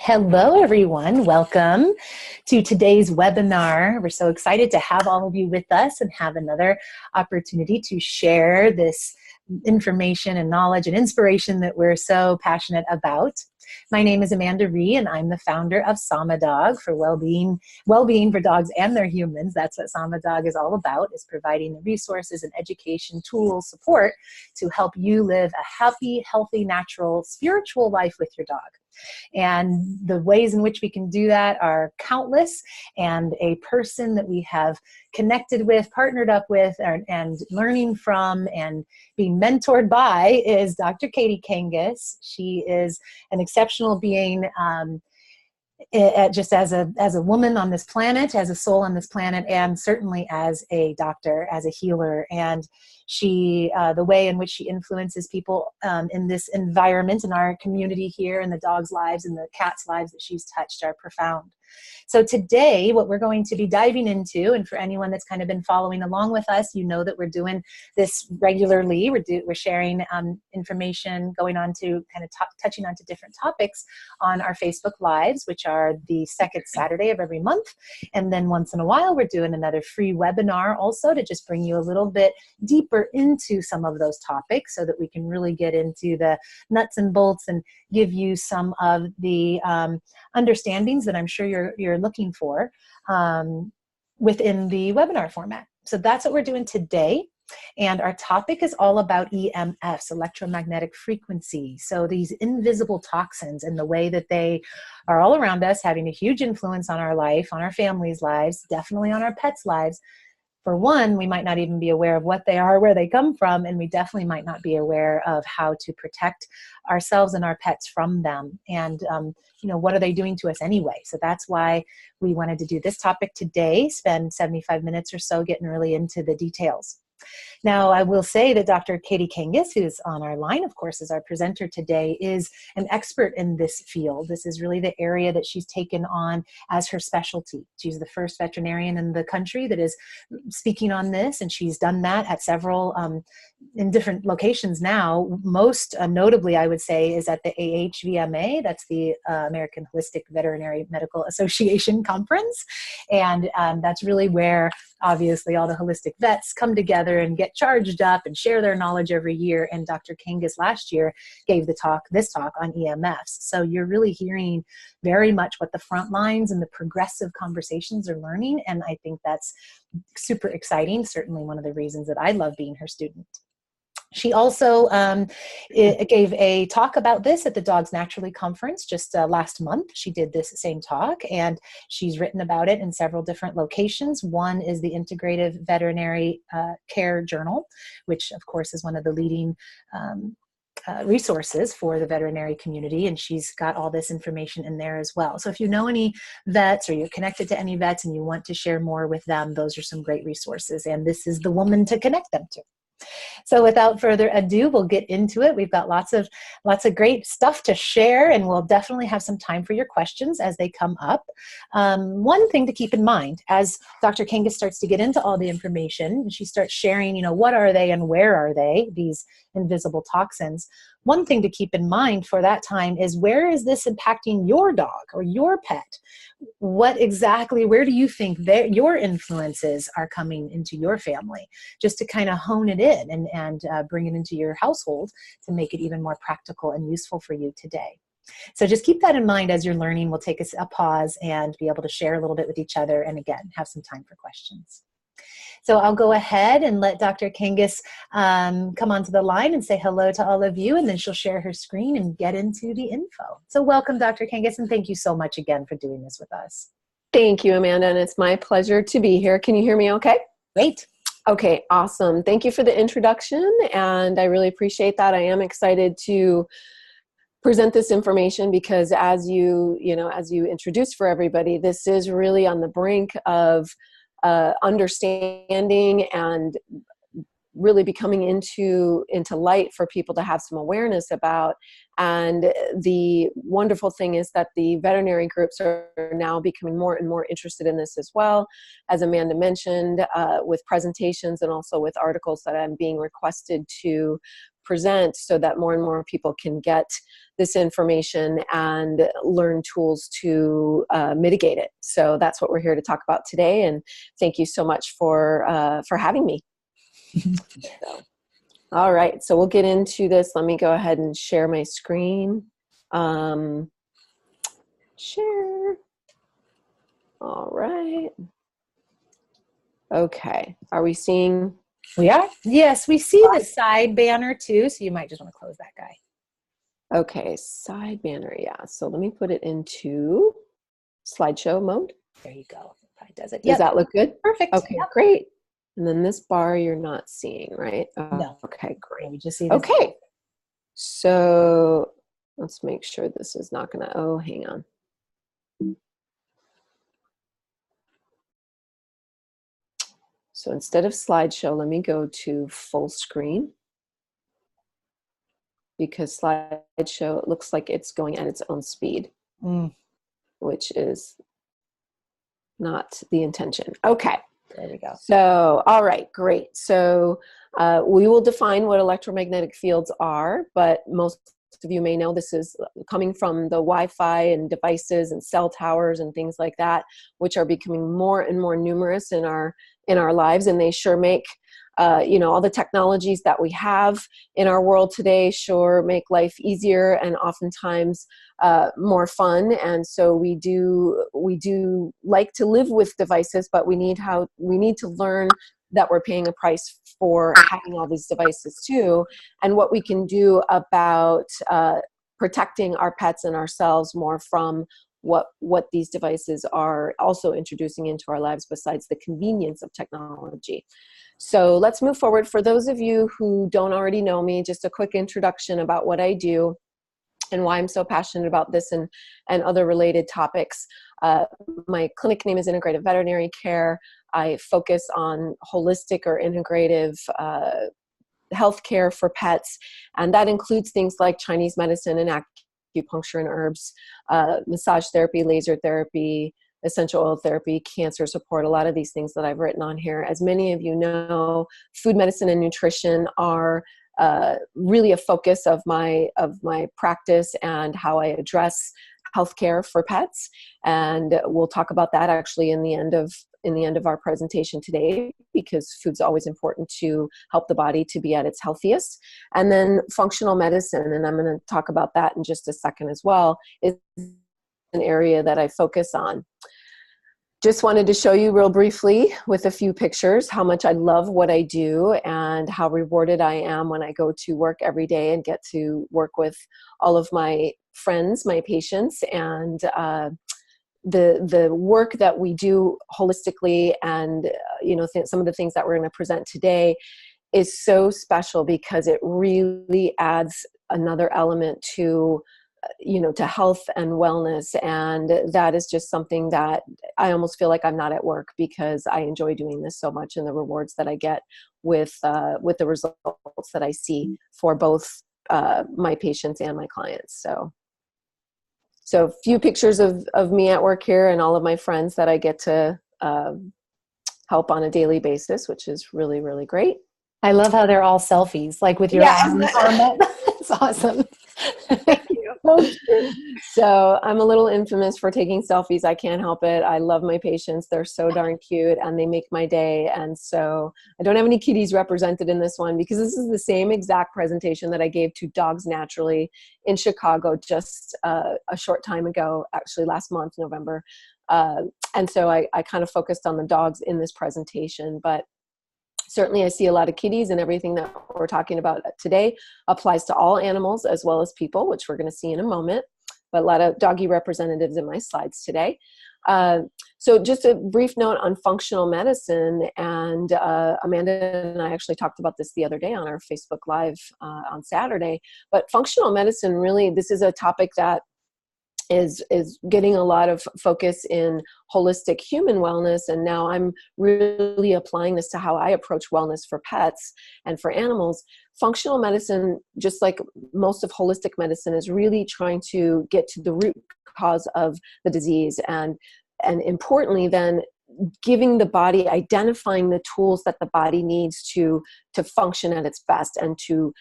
Hello, everyone. Welcome to today's webinar. We're so excited to have all of you with us and have another opportunity to share this information and knowledge and inspiration that we're so passionate about. My name is Amanda Ree, and I'm the founder of SamaDog for well-being for dogs and their humans. That's what SamaDog is all about, is providing the resources and education, tools, support to help you live a happy, healthy, natural, spiritual life with your dog. And the ways in which we can do that are countless, and a person that we have connected with, partnered up with, and learning from and being mentored by is Dr. Katie Kangas. She is an exceptional being, just as a woman on this planet, as a soul on this planet, and certainly as a doctor, as a healer. And she, the way in which she influences people in this environment, in our community here, in the dogs' lives and the cats' lives that she's touched, are profound. So today, what we're going to be diving into, and for anyone that's kind of been following along with us, you know that we're doing this regularly. We're sharing information, going on to kind of touching on to different topics on our Facebook Lives, which are the second Saturday of every month. And then once in a while, we're doing another free webinar also to just bring you a little bit deeper into some of those topics so that we can really get into the nuts and bolts and give you some of the understandings that I'm sure you're looking for within the webinar format. So that's what we're doing today. And our topic is all about EMFs, electromagnetic frequency. So these invisible toxins and the way that they are all around us, having a huge influence on our life, on our families' lives, definitely on our pets' lives. For one, we might not even be aware of what they are, where they come from, and we definitely might not be aware of how to protect ourselves and our pets from them. And, what are they doing to us anyway? So that's why we wanted to do this topic today, spend 75 minutes or so getting really into the details. Now, I will say that Dr. Katie Kangas, who's on our line, of course, as our presenter today, is an expert in this field. This is really the area that she's taken on as her specialty. She's the first veterinarian in the country that is speaking on this, and she's done that at several, in different locations now. Most notably, I would say, is at the AHVMA. That's the American Holistic Veterinary Medical Association Conference. And that's really where, obviously, all the holistic vets come together and get charged up and share their knowledge every year. And Dr. Kangas last year gave this talk on EMFs. So you're really hearing very much what the front lines and the progressive conversations are learning. And I think that's super exciting. Certainly one of the reasons that I love being her student. She also gave a talk about this at the Dogs Naturally Conference just last month. She did this same talk, and she's written about it in several different locations. One is the Integrative Veterinary Care Journal, which of course is one of the leading resources for the veterinary community, and she's got all this information in there as well. So if you know any vets or you're connected to any vets and you want to share more with them, those are some great resources, and this is the woman to connect them to. So without further ado, we'll get into it. We've got lots of great stuff to share, and we'll definitely have some time for your questions as they come up. One thing to keep in mind, as Dr. Kangas starts to get into all the information, she starts sharing, what are they and where are they, these invisible toxins. One thing to keep in mind for that time is, where is this impacting your dog or your pet? Where do you think your influences are coming into your family? Just to kind of hone it in and bring it into your household to make it even more practical and useful for you today. So just keep that in mind as you're learning. We'll take a pause and be able to share a little bit with each other, and again, have some time for questions. So I'll go ahead and let Dr. Kangas come onto the line and say hello to all of you, and then she'll share her screen and get into the info. So welcome, Dr. Kangas, and thank you so much again for doing this with us. Thank you, Amanda, and it's my pleasure to be here. Can you hear me okay? Great. Okay, awesome. Thank you for the introduction, and I really appreciate that. I am excited to present this information because, as you introduced for everybody, this is really on the brink of understanding and really becoming into light for people to have some awareness about. And the wonderful thing is that the veterinary groups are now becoming more and more interested in this as well, as Amanda mentioned, with presentations and also with articles that I'm being requested to present so that more and more people can get this information and learn tools to mitigate it. So that's what we're here to talk about today. And thank you so much for having me. So, all right, so we'll get into this. Let me go ahead and share my screen. Share. All right. Okay. Are we seeing? We are? Yes, we see the side banner too, so you might just want to close that guy. Okay, side banner, yeah. So let me put it into slideshow mode. There you go. Probably does it. Does that look good? Perfect. Okay, great. And then this bar you're not seeing, right? No. Okay, great. We just see this. Okay. So let's make sure this is not gonna, oh, hang on. So instead of slideshow, let me go to full screen, because slideshow, it looks like it's going at its own speed, which is not the intention. Okay. There we go. So, all right, great. So we will define what electromagnetic fields are, but most of you may know this is coming from the Wi-Fi and devices and cell towers and things like that, which are becoming more and more numerous in our lives, and they sure make all the technologies that we have in our world today sure make life easier and oftentimes more fun. And so we do like to live with devices, but we need to learn that we're paying a price for having all these devices too, and what we can do about protecting our pets and ourselves more from what these devices are also introducing into our lives besides the convenience of technology. So let's move forward. For those of you who don't already know me, just a quick introduction about what I do and why I'm so passionate about this and other related topics. My clinic name is Integrative Veterinary Care. I focus on holistic or integrative healthcare for pets, and that includes things like Chinese medicine and acupuncture and herbs, massage therapy, laser therapy, essential oil therapy, cancer support, a lot of these things that I've written on here. As many of you know, food medicine and nutrition are really a focus of my practice and how I address healthcare for pets. And we'll talk about that actually in the end of our presentation today, because food's always important to help the body to be at its healthiest. And then functional medicine, and I'm going to talk about that in just a second as well, is an area that I focus on. Just wanted to show you real briefly with a few pictures how much I love what I do and how rewarded I am when I go to work every day and get to work with all of my friends, my patients, and the work that we do holistically, and some of the things that we're going to present today is so special because it really adds another element to health and wellness. And that is just something that I almost feel like I'm not at work, because I enjoy doing this so much, and the rewards that I get with the results that I see for both my patients and my clients. So a few pictures of me at work here and all of my friends that I get to help on a daily basis, which is really, really great. I love how they're all selfies, like with your arm up. It's awesome. Thank you. So I'm a little infamous for taking selfies. I can't help it. I love my patients. They're so darn cute and they make my day. And so I don't have any kitties represented in this one, because this is the same exact presentation that I gave to Dogs Naturally in Chicago just a short time ago, actually last month, November. And so I kind of focused on the dogs in this presentation, but certainly I see a lot of kitties, and everything that we're talking about today applies to all animals as well as people, which we're going to see in a moment, but a lot of doggy representatives in my slides today. So just a brief note on functional medicine, and Amanda and I actually talked about this the other day on our Facebook Live on Saturday, but functional medicine, really, this is a topic that is getting a lot of focus in holistic human wellness. And now I'm really applying this to how I approach wellness for pets and for animals. Functional medicine, just like most of holistic medicine, is really trying to get to the root cause of the disease. And importantly, then giving the body, identifying the tools that the body needs to function at its best and to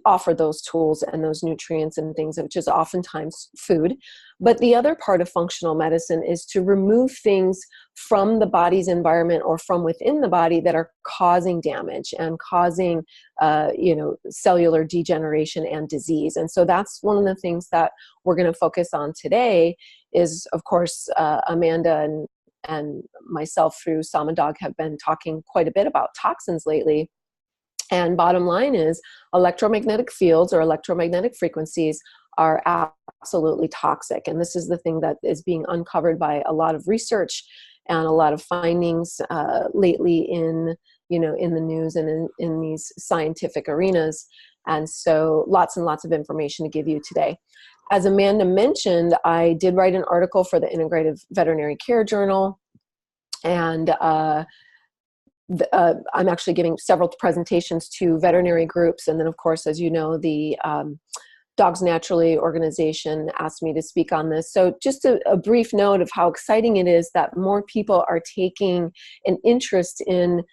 offer those tools and those nutrients and things, which is oftentimes food. But the other part of functional medicine is to remove things from the body's environment or from within the body that are causing damage and causing, cellular degeneration and disease. And so that's one of the things that we're going to focus on today is, of course, Amanda and myself through Sama Dog have been talking quite a bit about toxins lately. And bottom line is electromagnetic fields or electromagnetic frequencies are absolutely toxic. And this is the thing that is being uncovered by a lot of research and a lot of findings lately in the news and in these scientific arenas. And so lots and lots of information to give you today. As Amanda mentioned, I did write an article for the Integrative Veterinary Care Journal, and I'm actually giving several presentations to veterinary groups. And then, of course, as you know, the Dogs Naturally organization asked me to speak on this. So just a brief note of how exciting it is that more people are taking an interest in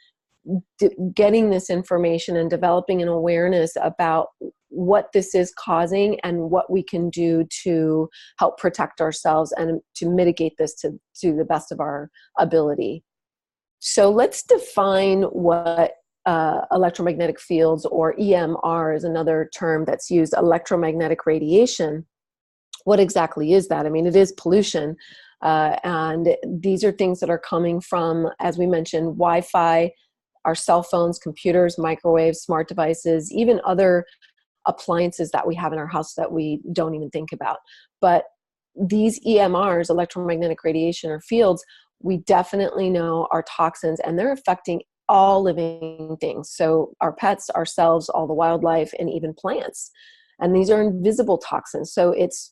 getting this information and developing an awareness about what this is causing and what we can do to help protect ourselves and to mitigate this to the best of our ability. So let's define what electromagnetic fields, or EMR is another term that's used, electromagnetic radiation. What exactly is that? I mean, it is pollution. And these are things that are coming from, as we mentioned, Wi-Fi, our cell phones, computers, microwaves, smart devices, even other appliances that we have in our house that we don't even think about. But these EMRs, electromagnetic radiation or fields, we definitely know are toxins, and they're affecting all living things. So our pets, ourselves, all the wildlife, and even plants. And these are invisible toxins. So it's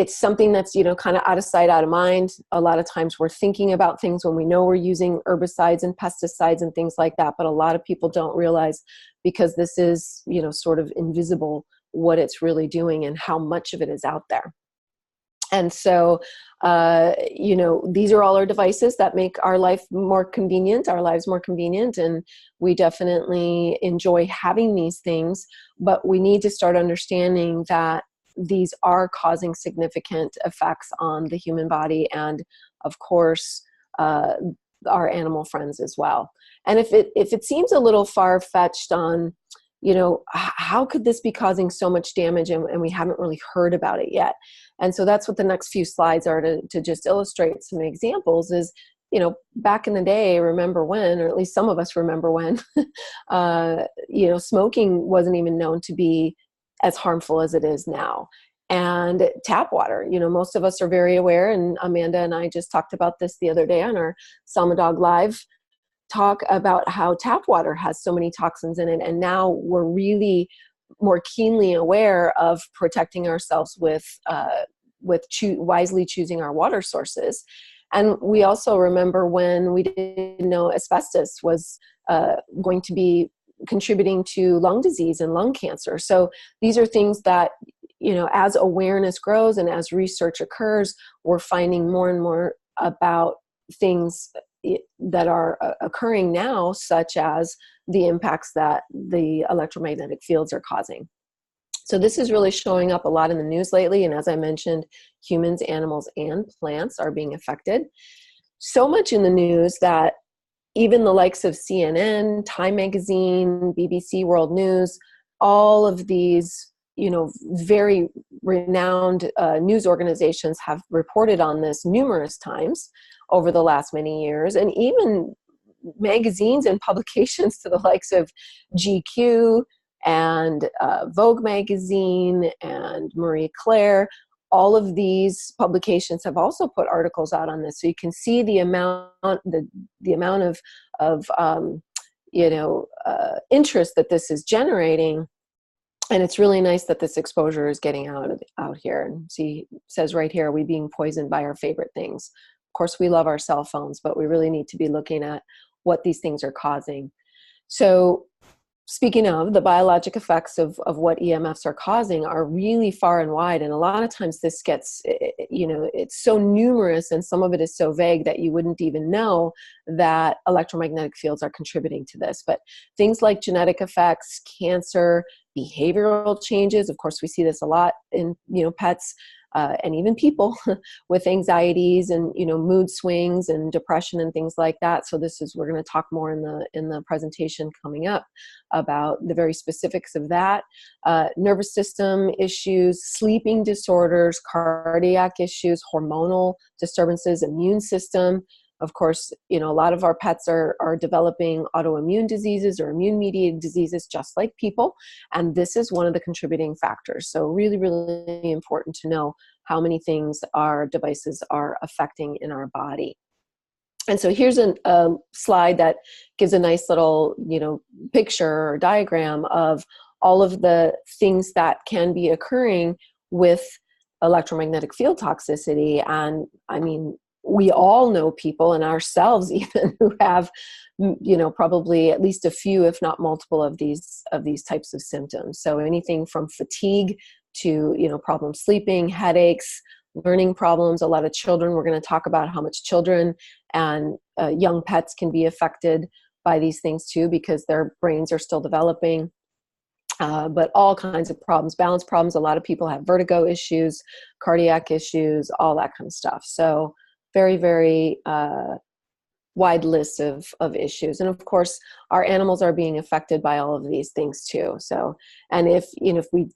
something that's, kind of out of sight, out of mind. A lot of times we're thinking about things when we know we're using herbicides and pesticides and things like that. But a lot of people don't realize, because this is, sort of invisible, what it's really doing and how much of it is out there. And so, these are all our devices that make our life more convenient, our lives more convenient. And we definitely enjoy having these things, but we need to start understanding that these are causing significant effects on the human body and, of course, our animal friends as well. And if it seems a little far-fetched on, how could this be causing so much damage and we haven't really heard about it yet? And so that's what the next few slides are to just illustrate some examples is, back in the day, remember when, or at least some of us remember when, smoking wasn't even known to be as harmful as it is now. And tap water, most of us are very aware, and Amanda and I just talked about this the other day on our Sama Dog Live talk about how tap water has so many toxins in it. And now we're really more keenly aware of protecting ourselves with wisely choosing our water sources. And we also remember when we didn't know asbestos was going to be contributing to lung disease and lung cancer. So these are things that, as awareness grows and as research occurs, we're finding more and more about things that are occurring now, such as the impacts that the electromagnetic fields are causing. So this is really showing up a lot in the news lately. And as I mentioned, humans, animals, and plants are being affected. So much in the news that even the likes of CNN, Time Magazine, BBC World News, all of these, very renowned news organizations have reported on this numerous times over the last many years. And even magazines and publications to the likes of GQ and Vogue magazine and Marie Claire, all of these publications have also put articles out on this. So you can see the amount of interest that this is generating. And it's really nice that this exposure is getting out here. And see, it says right here, we being poisoned by our favorite things. Of course, we love our cell phones, but we really need to be looking at what these things are causing. So speaking of, the biologic effects of what EMFs are causing are really far and wide. And a lot of times this gets, you know, it's so numerous and some of it is so vague that you wouldn't even know that electromagnetic fields are contributing to this. But things like genetic effects, cancer, behavioral changes, of course, we see this a lot in, you know, pets, and even people with anxieties and, you know, mood swings and depression and things like that. So this is, we're going to talk more in the presentation coming up about the very specifics of that. Nervous system issues, sleeping disorders, cardiac issues, hormonal disturbances, immune system. Of course, you know, a lot of our pets are developing autoimmune diseases or immune-mediated diseases just like people, and this is one of the contributing factors. So really, really important to know how many things our devices are affecting in our body. And so here's a slide that gives a nice little, you know, picture or diagram of all of the things that can be occurring with electromagnetic field toxicity. And I mean, we all know people, and ourselves even, who have, you know, probably at least a few, if not multiple of these types of symptoms. So anything from fatigue to, you know, problem sleeping, headaches, learning problems. A lot of children, we're going to talk about how much children and young pets can be affected by these things too, because their brains are still developing. But all kinds of problems, balance problems. A lot of people have vertigo issues, cardiac issues, all that kind of stuff. So very, very wide list of issues. And of course, our animals are being affected by all of these things too. So, and if, you know, if we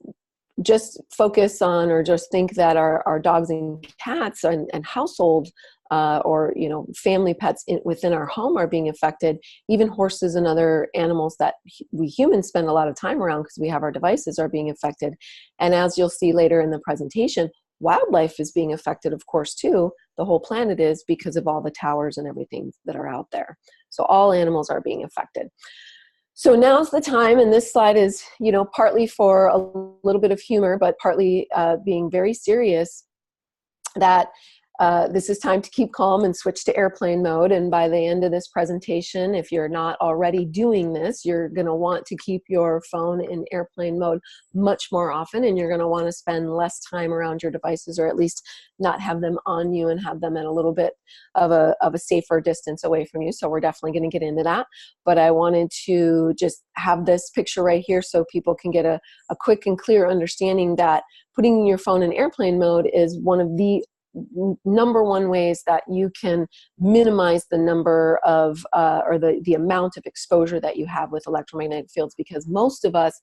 just focus on or just think that our dogs and cats and household or, you know, family pets within our home are being affected, even horses and other animals that we humans spend a lot of time around because we have our devices are being affected. And as you'll see later in the presentation, wildlife is being affected, of course, too. The whole planet is, because of all the towers and everything that are out there. So all animals are being affected. So now's the time, and this slide is, you know, partly for a little bit of humor, but partly being very serious, that this is time to keep calm and switch to airplane mode. And by the end of this presentation, if you're not already doing this, you're going to want to keep your phone in airplane mode much more often, and you're going to want to spend less time around your devices, or at least not have them on you and have them at a little bit of a safer distance away from you. So we're definitely going to get into that. But I wanted to just have this picture right here so people can get a quick and clear understanding that putting your phone in airplane mode is one of the number one ways that you can minimize the number of or the amount of exposure that you have with electromagnetic fields, because most of us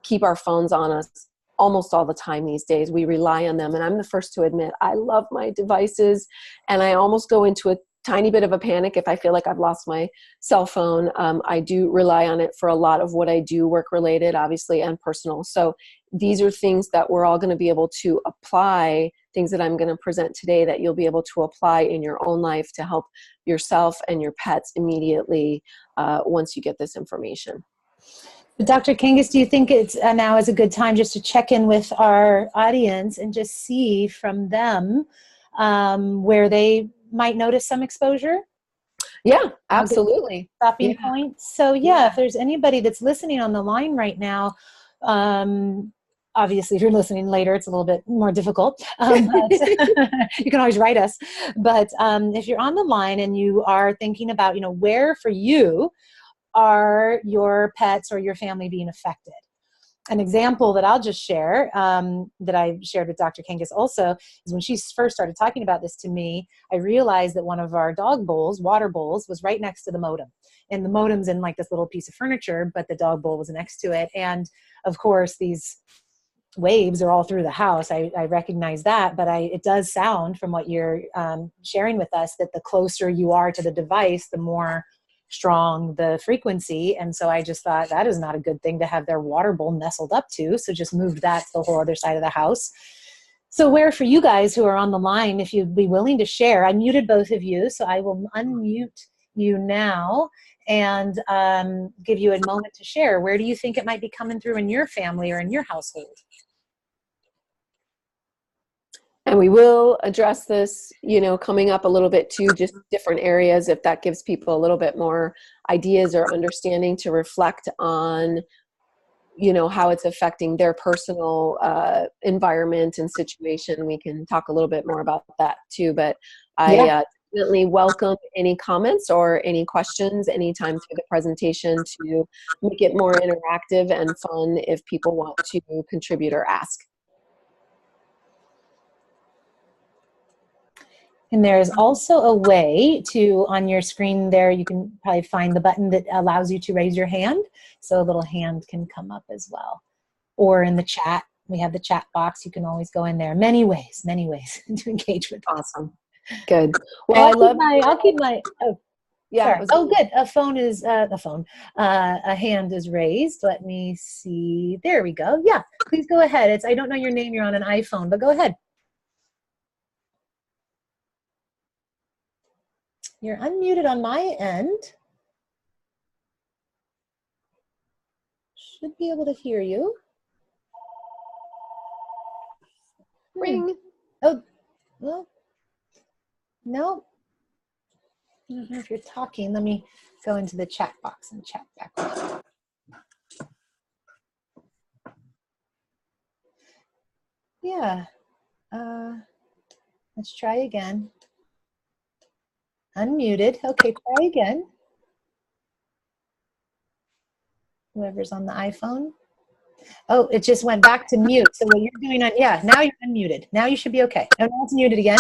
keep our phones on us almost all the time these days. We rely on them, and I'm the first to admit I love my devices, and I almost go into a tiny bit of a panic if I feel like I've lost my cell phone. I do rely on it for a lot of what I do, work related, obviously, and personal. So these are things that we're all going to be able to apply, things that I'm going to present today that you'll be able to apply in your own life to help yourself and your pets immediately once you get this information. Dr. Kangas, do you think it's now is a good time just to check in with our audience and just see from them where they might notice some exposure? Yeah, absolutely. Stopping point. So yeah, if there's anybody that's listening on the line right now, obviously if you're listening later, it's a little bit more difficult, but you can always write us. But if you're on the line and you are thinking about, you know, where for you are your pets or your family being affected? An example that I'll just share, that I shared with Dr. Kangas also, is when she first started talking about this to me, I realized that one of our dog bowls, water bowls, was right next to the modem. And the modem's in like this little piece of furniture, but the dog bowl was next to it. And of course, these waves are all through the house. I recognize that, but it does sound from what you're sharing with us that the closer you are to the device, the more strong the frequency. And so I just thought that is not a good thing to have their water bowl nestled up to. So just moved that to the whole other side of the house. So where for you guys who are on the line, if you'd be willing to share, I muted both of you, so I will unmute you now and give you a moment to share. Where do you think it might be coming through in your family or in your household? And we will address this, you know, coming up a little bit too, just different areas, if that gives people a little bit more ideas or understanding to reflect on, you know, how it's affecting their personal environment and situation. We can talk a little bit more about that too. But I definitely welcome any comments or any questions anytime through the presentation to make it more interactive and fun if people want to contribute or ask. And there's also a way to, on your screen there, you can probably find the button that allows you to raise your hand. So a little hand can come up as well. Or in the chat, we have the chat box. You can always go in there. Many ways to engage with us. Awesome. Good. Well, I'll keep my, oh, yeah. sorry. Oh, good. A hand is raised. Let me see. There we go. Yeah, please go ahead. I don't know your name. You're on an iPhone, but go ahead. You're unmuted on my end. Should be able to hear you. Ring. Oh, well, no. I don't know if you're talking. Let me go into the chat box and chat back with you. Yeah. Let's try again. Unmuted. Okay, try again. Whoever's on the iPhone. Oh, it just went back to mute. So what you're doing yeah, now you're unmuted. Now you should be okay. Oh, now it's muted again.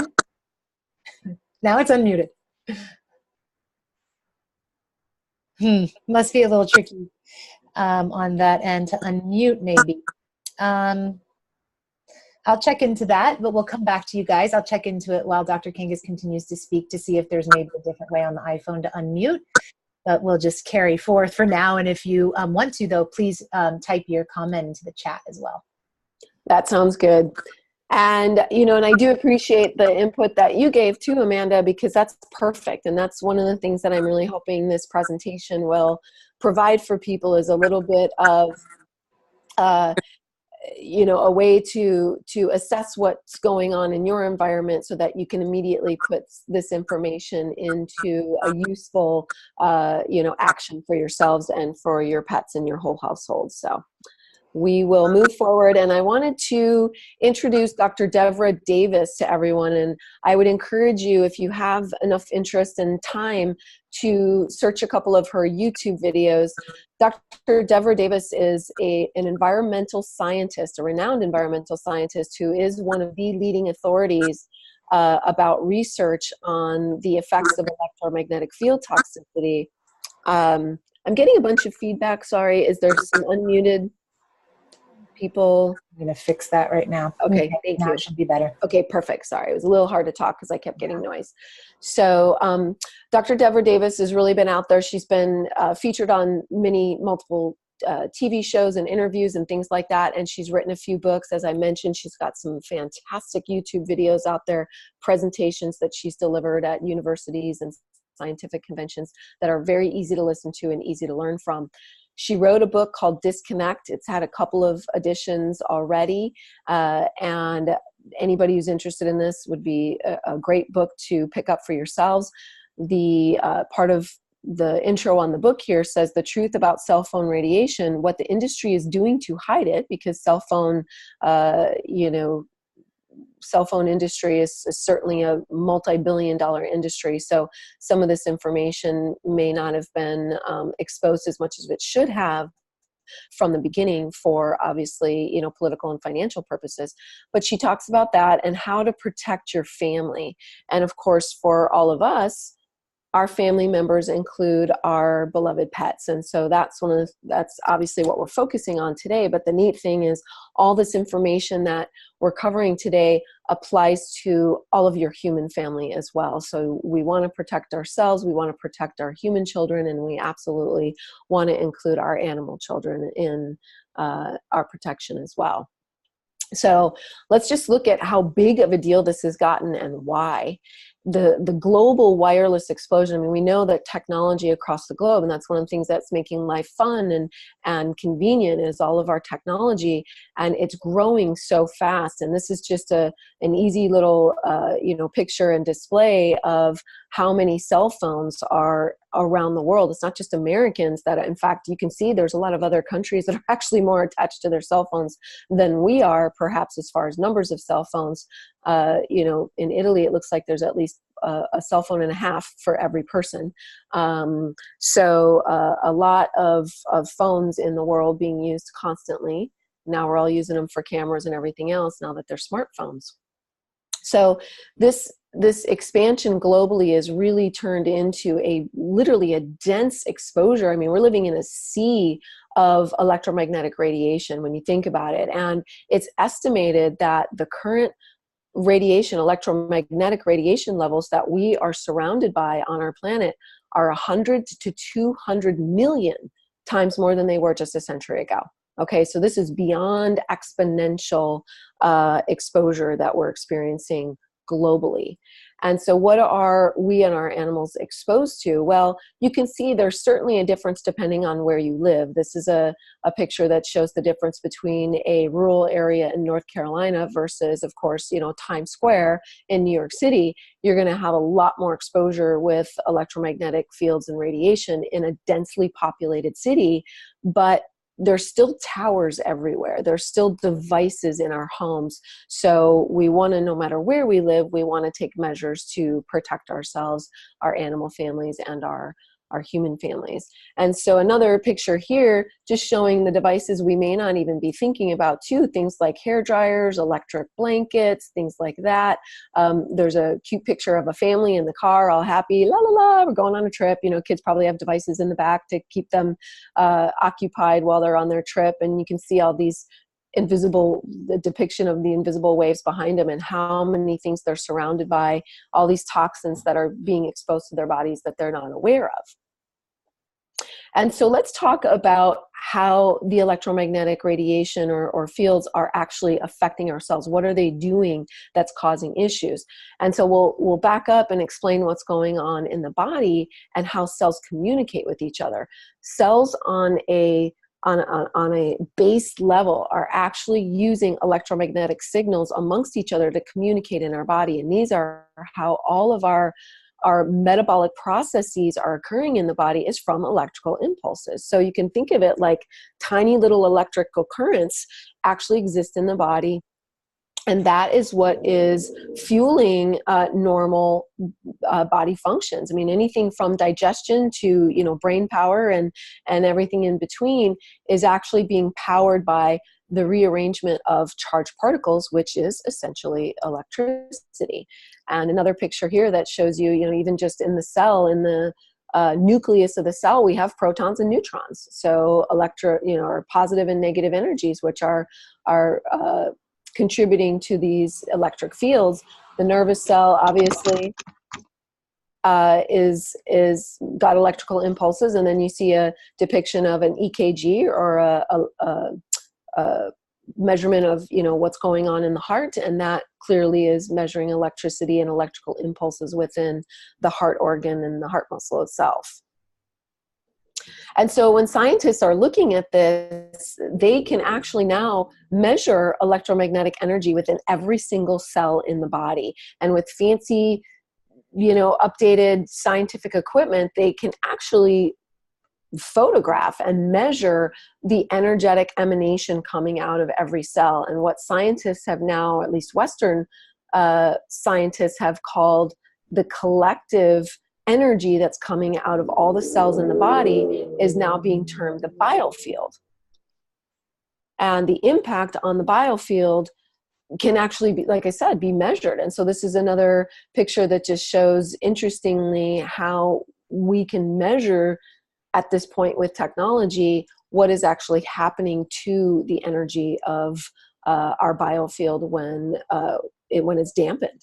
Now it's unmuted. Must be a little tricky on that end to unmute maybe. I'll check into that, but we'll come back to you guys. I'll check into it while Dr. Kangas continues to speak to see if there's maybe a different way on the iPhone to unmute. But we'll just carry forth for now. And if you want to, though, please type your comment into the chat as well. That sounds good. And, you know, and I do appreciate the input that you gave too, Amanda, because that's perfect. And that's one of the things that I'm really hoping this presentation will provide for people is a little bit of, you know, a way to assess what's going on in your environment so that you can immediately put this information into a useful, you know, action for yourselves and for your pets and your whole household. So we will move forward, and I wanted to introduce Dr. Deborah Davis to everyone, and I would encourage you, if you have enough interest and time, to search a couple of her YouTube videos. Dr. Deborah Davis is an environmental scientist, a renowned environmental scientist who is one of the leading authorities about research on the effects of electromagnetic field toxicity. I'm getting a bunch of feedback, sorry. Is there some unmuted people? I'm going to fix that right now. Okay, thank you. Now it should be better. Okay, perfect. Sorry, it was a little hard to talk because I kept getting noise. So Dr. Deborah Davis has really been out there. She's been featured on multiple TV shows and interviews and things like that. And she's written a few books. As I mentioned, she's got some fantastic YouTube videos out there, presentations that she's delivered at universities and scientific conventions that are very easy to listen to and easy to learn from. She wrote a book called Disconnect. It's had a couple of editions already, and anybody who's interested in this would be a great book to pick up for yourselves. The part of the intro on the book here says the truth about cell phone radiation, what the industry is doing to hide it, because cell phone, you know, cell phone industry is certainly a multi-billion-dollar industry. So some of this information may not have been exposed as much as it should have from the beginning for, obviously, you know, political and financial purposes. But she talks about that and how to protect your family. And of course, for all of us, our family members include our beloved pets. And so that's obviously what we're focusing on today. But the neat thing is all this information that we're covering today applies to all of your human family as well. So we want to protect ourselves, we want to protect our human children, and we absolutely want to include our animal children in our protection as well. So let's just look at how big of a deal this has gotten and why. the global wireless explosion. I mean, we know that technology across the globe, and that's one of the things that's making life fun and convenient, is all of our technology, and it's growing so fast. And this is just an easy little picture and display of how many cell phones are around the world. It's not just Americans that, in fact, you can see there's a lot of other countries that are actually more attached to their cell phones than we are, perhaps as far as numbers of cell phones. In Italy, it looks like there's at least a cell phone and a half for every person. So a lot of phones in the world being used constantly. Now we're all using them for cameras and everything else now that they're smartphones. So this expansion globally is really turned into literally a dense exposure. I mean, we're living in a sea of electromagnetic radiation when you think about it. And it's estimated that the current radiation, electromagnetic radiation levels that we are surrounded by on our planet are 100 to 200 million times more than they were just a century ago. Okay, so this is beyond exponential exposure that we're experiencing globally. And so what are we and our animals exposed to? Well, you can see there's certainly a difference depending on where you live. This is a picture that shows the difference between a rural area in North Carolina versus, of course, Times Square in New York City. You're going to have a lot more exposure with electromagnetic fields and radiation in a densely populated city, but there's still towers everywhere. There's still devices in our homes. So we want to, no matter where we live, we want to take measures to protect ourselves, our animal families, and our human families. And so another picture here, just showing the devices we may not even be thinking about too, things like hair dryers, electric blankets, things like that. There's a cute picture of a family in the car, all happy, la la la, we're going on a trip. Kids probably have devices in the back to keep them occupied while they're on their trip. And you can see all these the depiction of the invisible waves behind them and how many things they're surrounded by, all these toxins that are being exposed to their bodies that they're not aware of. And so let's talk about how the electromagnetic radiation or fields are actually affecting our cells. What are they doing that's causing issues? And so we'll back up and explain what's going on in the body and how cells communicate with each other. Cells on a base level are actually using electromagnetic signals amongst each other to communicate in our body. And these are how all of our metabolic processes are occurring in the body, is from electrical impulses. So you can think of it like tiny little electrical currents actually exist in the body. And that is what is fueling normal body functions. I mean, anything from digestion to, brain power and everything in between is actually being powered by the rearrangement of charged particles, which is essentially electricity. And another picture here that shows you, even just in the cell, in the nucleus of the cell, we have protons and neutrons. So are positive and negative energies, which are contributing to these electric fields. The nervous cell obviously is got electrical impulses, and then you see a depiction of an EKG or a measurement of what's going on in the heart, and that clearly is measuring electricity and electrical impulses within the heart organ and the heart muscle itself. And so when scientists are looking at this, they can actually now measure electromagnetic energy within every single cell in the body. And with fancy, updated scientific equipment, they can actually photograph and measure the energetic emanation coming out of every cell. And what scientists have now, at least Western scientists, have called the collective energy that's coming out of all the cells in the body is now being termed the biofield. And the impact on the biofield can actually be, like I said, be measured. And so this is another picture that just shows, interestingly, how we can measure at this point with technology what is actually happening to the energy of our biofield when it's dampened.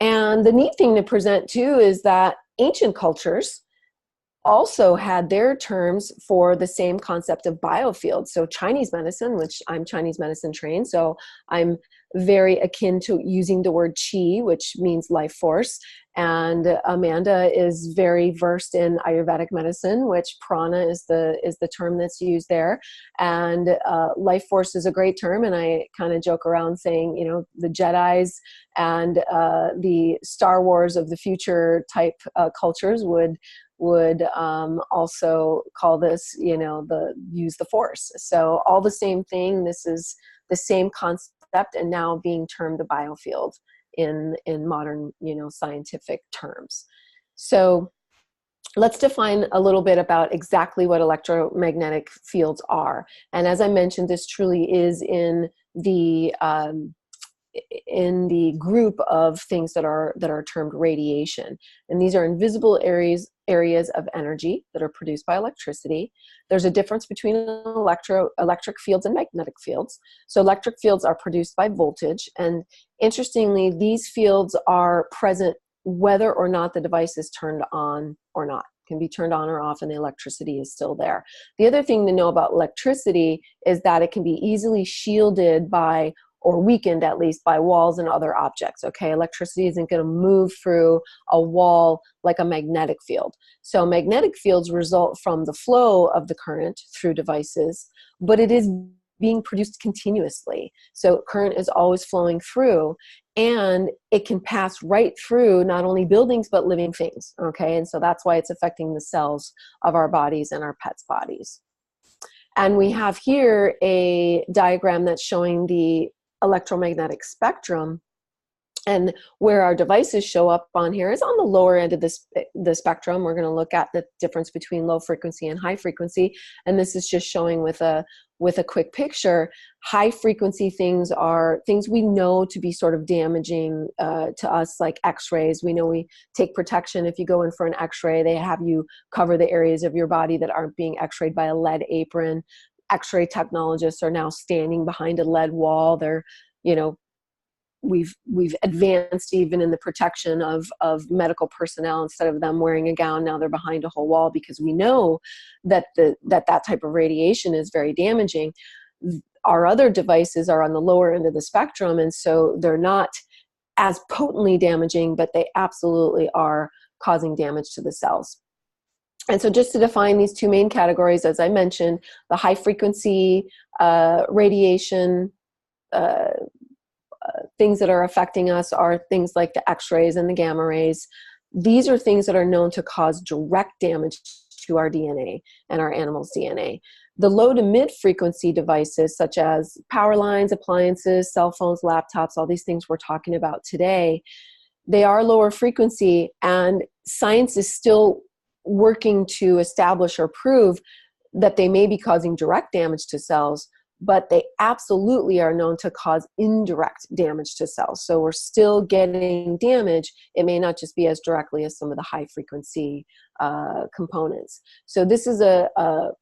And the neat thing to present too is that ancient cultures also had their terms for the same concept of biofield. So Chinese medicine, which I'm Chinese medicine trained, so I'm very akin to using the word qi, which means life force. And Amanda is very versed in Ayurvedic medicine, which prana is the term that's used there. And life force is a great term. And I kind of joke around saying, you know, the Jedis and the Star Wars of the future type cultures would also call this, you know, use the force. So all the same thing. This is the same concept, and now being termed the biofield in modern, you know, scientific terms. So let's define a little bit about exactly what electromagnetic fields are. And as I mentioned, this truly is in the group of things that are termed radiation. And these are invisible areas of energy that are produced by electricity. There's a difference between electric fields and magnetic fields. So electric fields are produced by voltage. And interestingly, these fields are present whether or not the device is turned on or not. It can be turned on or off and the electricity is still there. The other thing to know about electricity is that it can be easily shielded by, or weakened at least, by walls and other objects, okay? Electricity isn't gonna move through a wall like a magnetic field. So magnetic fields result from the flow of the current through devices, but it is being produced continuously. So current is always flowing through, and it can pass right through not only buildings, but living things, okay? And so that's why it's affecting the cells of our bodies and our pets' bodies. And we have here a diagram that's showing the electromagnetic spectrum, and where our devices show up on here is on the lower end of the spectrum. We're going to look at the difference between low frequency and high frequency, and this is just showing with a quick picture. High frequency things are things we know to be sort of damaging to us, like x-rays. We know we take protection. If you go in for an x-ray, they have you cover the areas of your body that aren't being x-rayed by a lead apron. X-ray technologists are now standing behind a lead wall. They're, you know, we've advanced even in the protection of medical personnel. Instead of them wearing a gown, now they're behind a whole wall, because we know that that type of radiation is very damaging. Our other devices are on the lower end of the spectrum, and so they're not as potently damaging, but they absolutely are causing damage to the cells. And so just to define these two main categories, as I mentioned, the high frequency radiation things that are affecting us are things like the X-rays and the gamma rays. These are things that are known to cause direct damage to our DNA and our animals' DNA. The low to mid frequency devices, such as power lines, appliances, cell phones, laptops, all these things we're talking about today, they are lower frequency, and science is still working to establish or prove that they may be causing direct damage to cells, but they absolutely are known to cause indirect damage to cells. So we're still getting damage. It may not just be as directly as some of the high frequency components. So this is a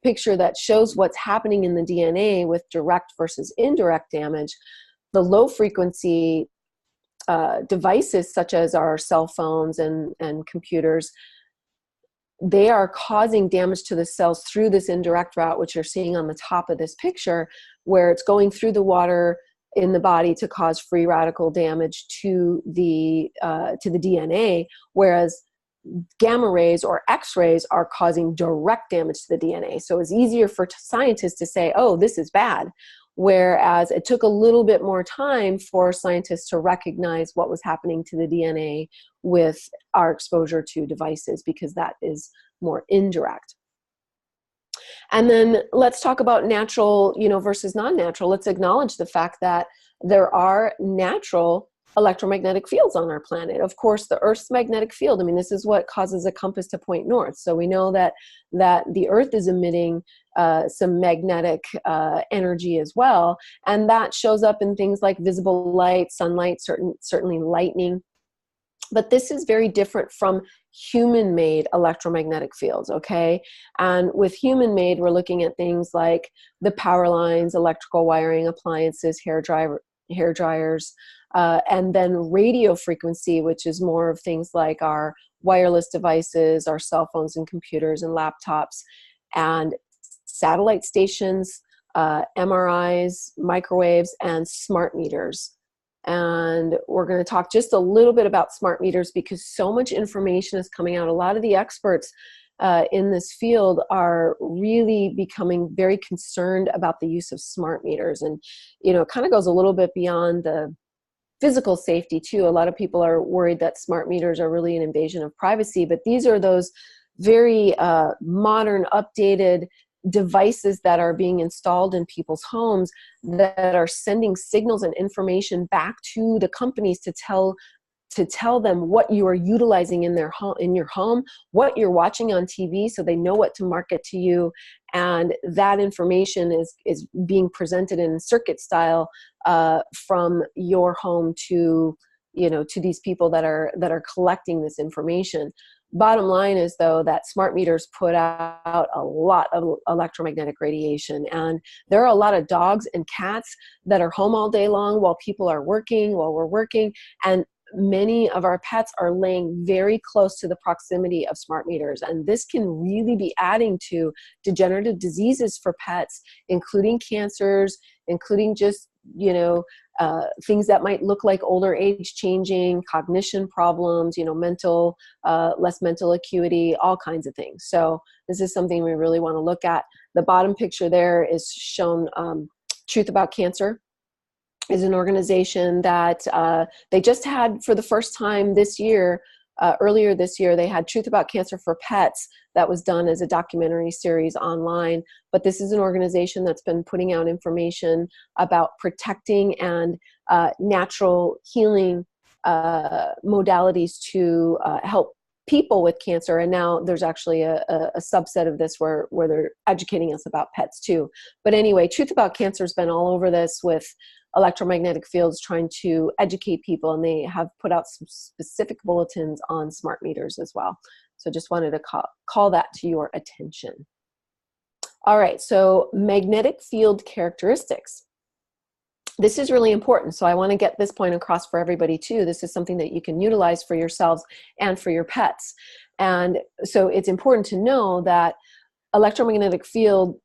picture that shows what's happening in the DNA with direct versus indirect damage. The low frequency devices, such as our cell phones and computers, they are causing damage to the cells through this indirect route, which you're seeing on the top of this picture, where it's going through the water in the body to cause free radical damage to the DNA, whereas gamma rays or X-rays are causing direct damage to the DNA. So it's easier for scientists to say, oh, this is bad, whereas it took a little bit more time for scientists to recognize what was happening to the DNA with our exposure to devices, because that is more indirect. And then let's talk about natural, versus non-natural. Let's acknowledge the fact that there are natural electromagnetic fields on our planet. Of course, the Earth's magnetic field, this is what causes a compass to point north. So we know that the Earth is emitting some magnetic energy as well. And that shows up in things like visible light, sunlight, certainly lightning. But this is very different from human-made electromagnetic fields, okay? And with human-made, we're looking at things like the power lines, electrical wiring, appliances, hair dryers, And then radio frequency, which is more of things like our wireless devices, our cell phones and computers and laptops, and satellite stations, MRIs, microwaves, and smart meters. And we're going to talk just a little bit about smart meters because so much information is coming out. A lot of the experts in this field are really becoming very concerned about the use of smart meters. And, it kind of goes a little bit beyond the physical safety too. A lot of people are worried that smart meters are really an invasion of privacy, but these are those very modern, updated devices that are being installed in people's homes that are sending signals and information back to the companies to tell them what you are utilizing in your home, what you're watching on TV, so they know what to market to you, and that information is being presented in circuit style from your home to these people that are collecting this information. Bottom line is, though, that smart meters put out a lot of electromagnetic radiation. And there are a lot of dogs and cats that are home all day long while we're working. And many of our pets are laying very close to the proximity of smart meters. And this can really be adding to degenerative diseases for pets, including cancers, including just, things that might look like older age changing, cognition problems, less mental acuity, all kinds of things. So this is something we really want to look at. The bottom picture there is shown Truth About Cancer is an organization that they just had for the first time this year. Earlier this year, they had Truth About Cancer for Pets that was done as a documentary series online. But this is an organization that's been putting out information about protecting and natural healing modalities to help people with cancer. And now there's actually a subset of this where they're educating us about pets too. But anyway, Truth About Cancer has been all over this with electromagnetic fields trying to educate people, and they have put out some specific bulletins on smart meters as well. So just wanted to call that to your attention. All right, so magnetic field characteristics. This is really important, so I want to get this point across for everybody too. This is something that you can utilize for yourselves and for your pets. And so it's important to know that electromagnetic field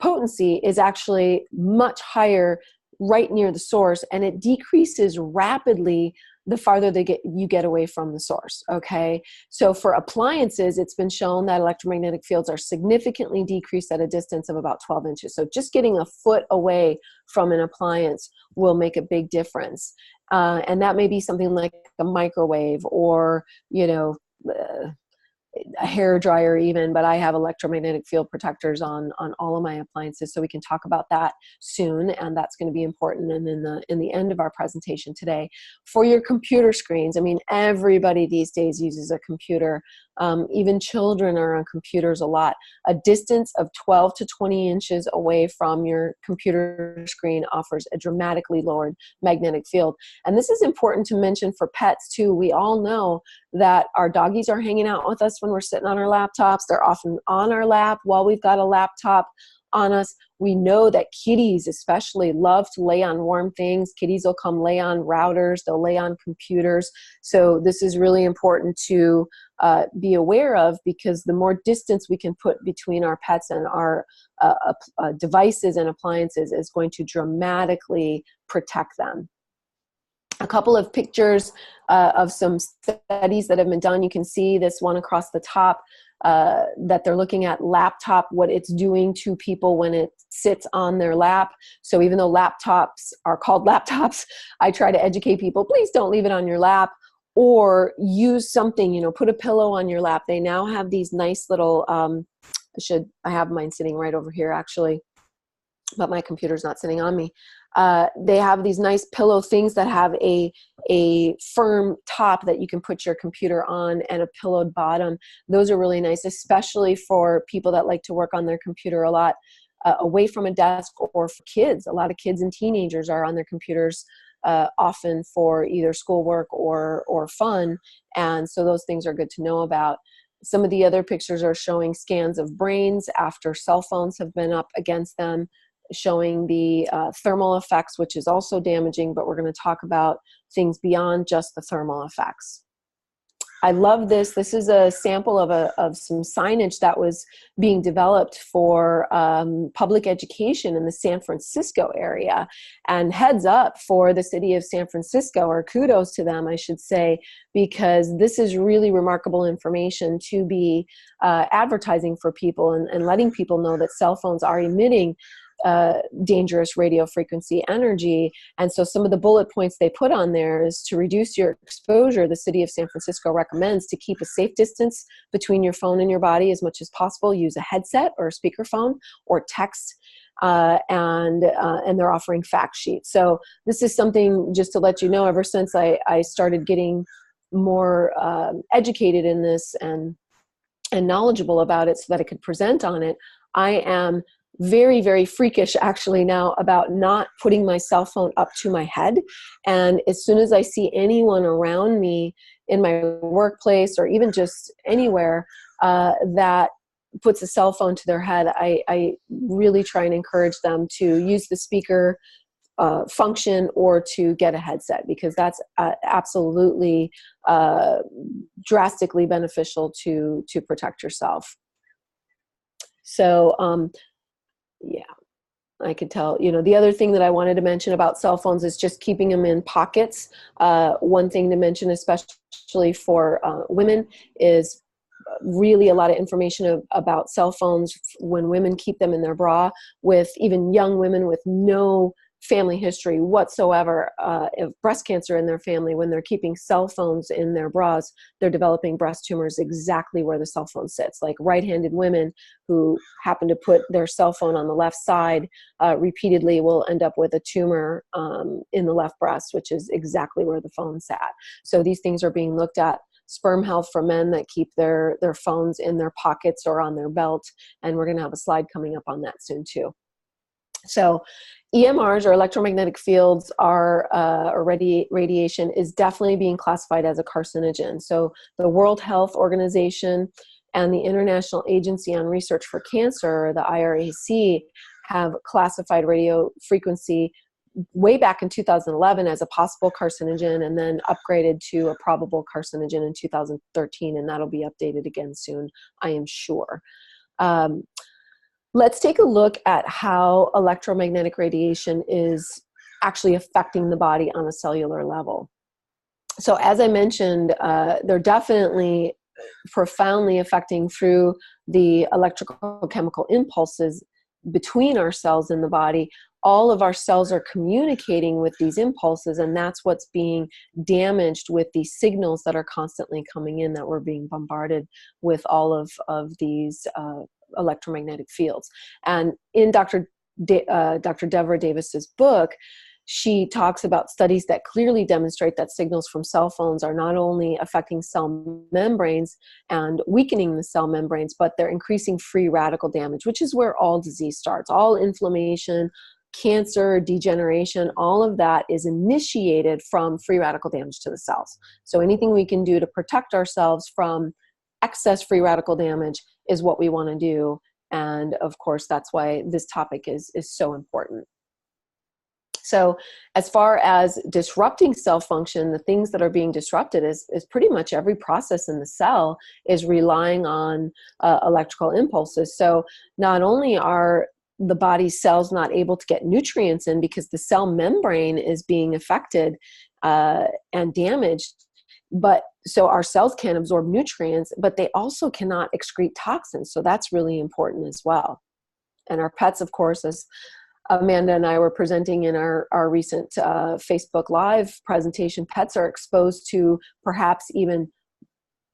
potency is actually much higher right near the source, and it decreases rapidly the farther you get away from the source, okay? So for appliances, it's been shown that electromagnetic fields are significantly decreased at a distance of about 12 inches. So just getting a foot away from an appliance will make a big difference. And that may be something like a microwave or, a hair dryer even, but I have electromagnetic field protectors on all of my appliances, so we can talk about that soon, and that's going to be important. And in the end of our presentation today, for your computer screens, I mean, everybody these days uses a computer. Even children are on computers a lot. A distance of 12 to 20 inches away from your computer screen offers a dramatically lowered magnetic field. And this is important to mention for pets too. We all know that our doggies are hanging out with us when we're sitting on our laptops. They're often on our lap while we've got a laptop on us. We know that kitties especially love to lay on warm things. Kitties will come lay on routers, they'll lay on computers. So this is really important to be aware of, because the more distance we can put between our pets and our devices and appliances is going to dramatically protect them. A couple of pictures of some studies that have been done. You can see this one across the top that they're looking at laptop, what it's doing to people when it sits on their lap. So even though laptops are called laptops, I try to educate people, please don't leave it on your lap, or use something, put a pillow on your lap. They now have these nice little, I have mine sitting right over here actually, but my computer's not sitting on me. They have these nice pillow things that have a firm top that you can put your computer on and a pillowed bottom. Those are really nice, especially for people that like to work on their computer a lot away from a desk, or for kids. A lot of kids and teenagers are on their computers often for either schoolwork or fun. And so those things are good to know about. Some of the other pictures are showing scans of brains after cell phones have been up against them. showing the thermal effects, which is also damaging, but we're going to talk about things beyond just the thermal effects. I love this. This is a sample of some signage that was being developed for public education in the San Francisco area. And heads up for the city of San Francisco, or kudos to them, I should say, because this is really remarkable information to be advertising for people and letting people know that cell phones are emitting dangerous radio frequency energy. And so some of the bullet points they put on there is to reduce your exposure. The city of San Francisco recommends to keep a safe distance between your phone and your body as much as possible. Use a headset or a speakerphone or text. And they're offering fact sheets. So this is something, just to let you know, ever since I started getting more educated in this and knowledgeable about it so that I could present on it, I am very, very freakish actually now about not putting my cell phone up to my head. And as soon as I see anyone around me in my workplace or even just anywhere that puts a cell phone to their head, I really try and encourage them to use the speaker function or to get a headset, because that's absolutely drastically beneficial to protect yourself. So yeah, I could tell, the other thing that I wanted to mention about cell phones is just keeping them in pockets. One thing to mention, especially for women, is really a lot of information about cell phones when women keep them in their bra, with even young women with no family history whatsoever of breast cancer in their family. When they're keeping cell phones in their bras, they're developing breast tumors exactly where the cell phone sits. Like right-handed women who happen to put their cell phone on the left side repeatedly will end up with a tumor in the left breast, which is exactly where the phone sat. So these things are being looked at. Sperm health for men that keep their phones in their pockets or on their belt. And we're going to have a slide coming up on that soon too. So EMRs, or electromagnetic fields, or radiation, is definitely being classified as a carcinogen. So the World Health Organization and the International Agency on Research for Cancer, the IRAC, have classified radio frequency way back in 2011 as a possible carcinogen, and then upgraded to a probable carcinogen in 2013, and that'll be updated again soon, I am sure. Let's take a look at how electromagnetic radiation is actually affecting the body on a cellular level. So as I mentioned, they're definitely profoundly affecting through the electrical chemical impulses between our cells in the body. All of our cells are communicating with these impulses, and that's what's being damaged with these signals that are constantly coming in, that we're being bombarded with all of these electromagnetic fields. And in Dr. Deborah Davis's book, she talks about studies that clearly demonstrate that signals from cell phones are not only affecting cell membranes and weakening the cell membranes, but they're increasing free radical damage, which is where all disease starts. All inflammation, cancer, degeneration, all of that is initiated from free radical damage to the cells. So anything we can do to protect ourselves from excess free radical damage is what we want to do. And of course, that's why this topic is so important. So as far as disrupting cell function, the things that are being disrupted is pretty much every process in the cell is relying on electrical impulses. So not only are the body's cells not able to get nutrients in because the cell membrane is being affected and damaged, but so our cells can't absorb nutrients, but they also cannot excrete toxins. So that's really important as well. And our pets, of course, as Amanda and I were presenting in our recent Facebook Live presentation, pets are exposed to perhaps even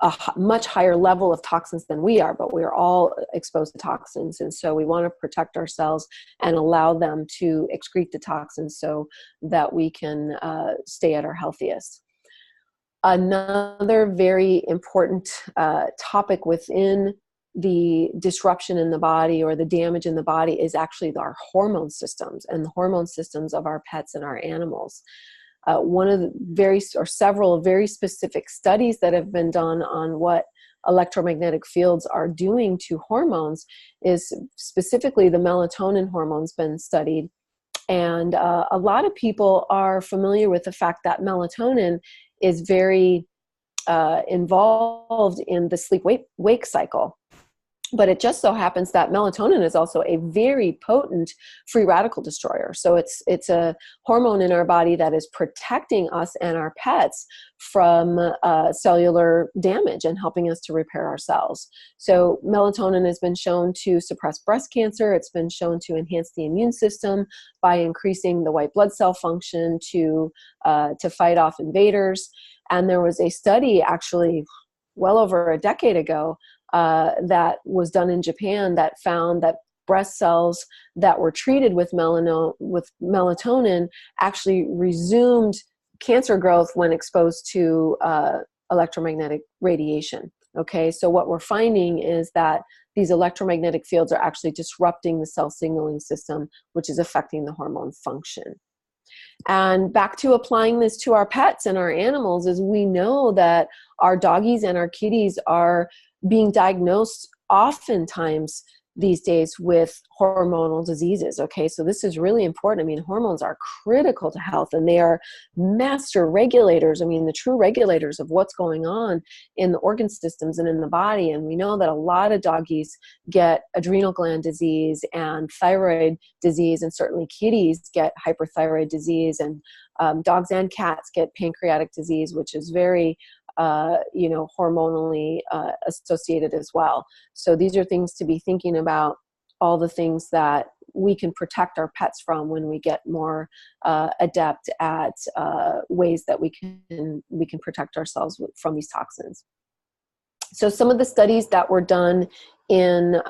a much higher level of toxins than we are, but we're all exposed to toxins. And so we want to protect ourselves and allow them to excrete the toxins so that we can stay at our healthiest. Another very important topic within the disruption in the body or the damage in the body is actually our hormone systems and the hormone systems of our pets and our animals. One of the several very specific studies that have been done on what electromagnetic fields are doing to hormones is specifically the melatonin hormone's been studied. And a lot of people are familiar with the fact that melatonin is very involved in the sleep-wake cycle. But it just so happens that melatonin is also a very potent free radical destroyer. So it's a hormone in our body that is protecting us and our pets from cellular damage and helping us to repair our cells. So melatonin has been shown to suppress breast cancer. It's been shown to enhance the immune system by increasing the white blood cell function to fight off invaders. And there was a study actually well over a decade ago that was done in Japan that found that breast cells that were treated with melatonin actually resumed cancer growth when exposed to electromagnetic radiation. Okay, so what we're finding is that these electromagnetic fields are actually disrupting the cell signaling system, which is affecting the hormone function. And back to applying this to our pets and our animals is we know that our doggies and our kitties are being diagnosed oftentimes these days with hormonal diseases. Okay, so this is really important. I mean, hormones are critical to health, and they are master regulators. I mean, the true regulators of what's going on in the organ systems and in the body. And we know that a lot of doggies get adrenal gland disease and thyroid disease, and certainly kitties get hyperthyroid disease, and dogs and cats get pancreatic disease, which is very hormonally associated as well. So these are things to be thinking about, all the things that we can protect our pets from when we get more adept at ways that we can protect ourselves from these toxins. So some of the studies that were done in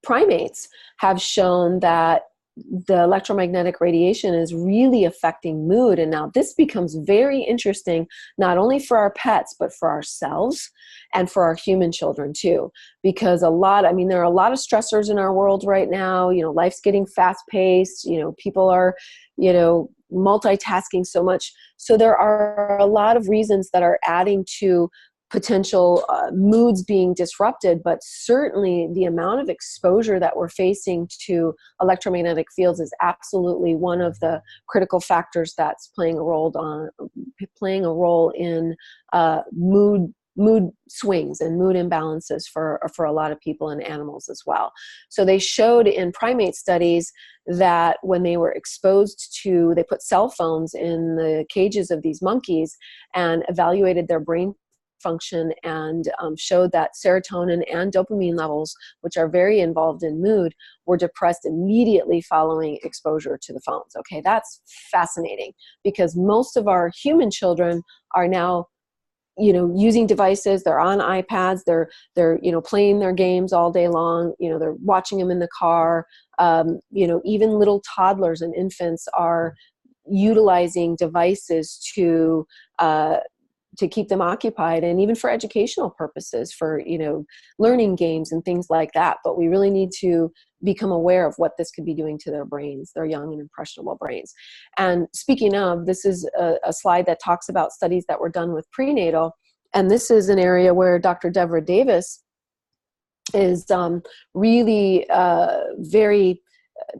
primates have shown that the electromagnetic radiation is really affecting mood. And now this becomes very interesting, not only for our pets, but for ourselves and for our human children too. Because there are a lot of stressors in our world right now. Life's getting fast paced, people are, multitasking so much. So there are a lot of reasons that are adding to potential moods being disrupted, but certainly the amount of exposure that we're facing to electromagnetic fields is absolutely one of the critical factors that's playing a role in mood swings and mood imbalances for a lot of people and animals as well. So they showed in primate studies that when they were exposed to, they put cell phones in the cages of these monkeys and evaluated their brain function, and showed that serotonin and dopamine levels, which are very involved in mood, were depressed immediately following exposure to the phones. Okay, that's fascinating, because most of our human children are now using devices. They're on iPads, they're playing their games all day long, they're watching them in the car. Even little toddlers and infants are utilizing devices to keep them occupied, and even for educational purposes, for learning games and things like that. But we really need to become aware of what this could be doing to their brains, their young and impressionable brains. And speaking of, this is a slide that talks about studies that were done with prenatal, and this is an area where Dr. Deborah Davis is really very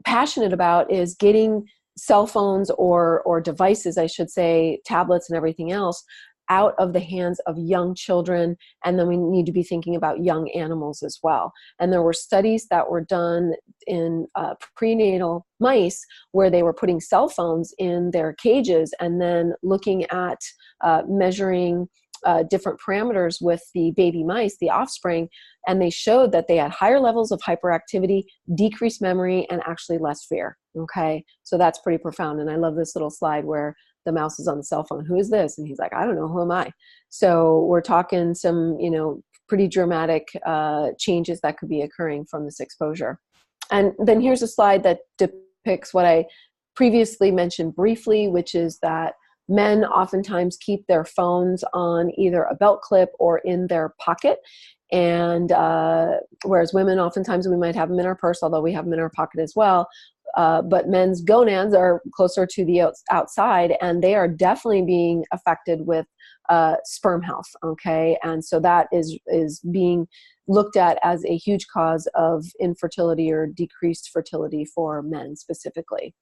passionate about, is getting cell phones or devices, I should say, tablets and everything else, out of the hands of young children. And then we need to be thinking about young animals as well. And there were studies that were done in prenatal mice where they were putting cell phones in their cages and then looking at measuring different parameters with the baby mice, the offspring, and they showed that they had higher levels of hyperactivity, decreased memory, and actually less fear. Okay, so that's pretty profound. And I love this little slide where the mouse is on the cell phone. Who is this? And he's like, I don't know. Who am I? So we're talking some, pretty dramatic changes that could be occurring from this exposure. And then here's a slide that depicts what I previously mentioned briefly, which is that men oftentimes keep their phones on either a belt clip or in their pocket. And whereas women, oftentimes we might have them in our purse, although we have them in our pocket as well. but men's gonads are closer to the outside, and they are definitely being affected with sperm health. Okay, and so that is being looked at as a huge cause of infertility or decreased fertility for men specifically.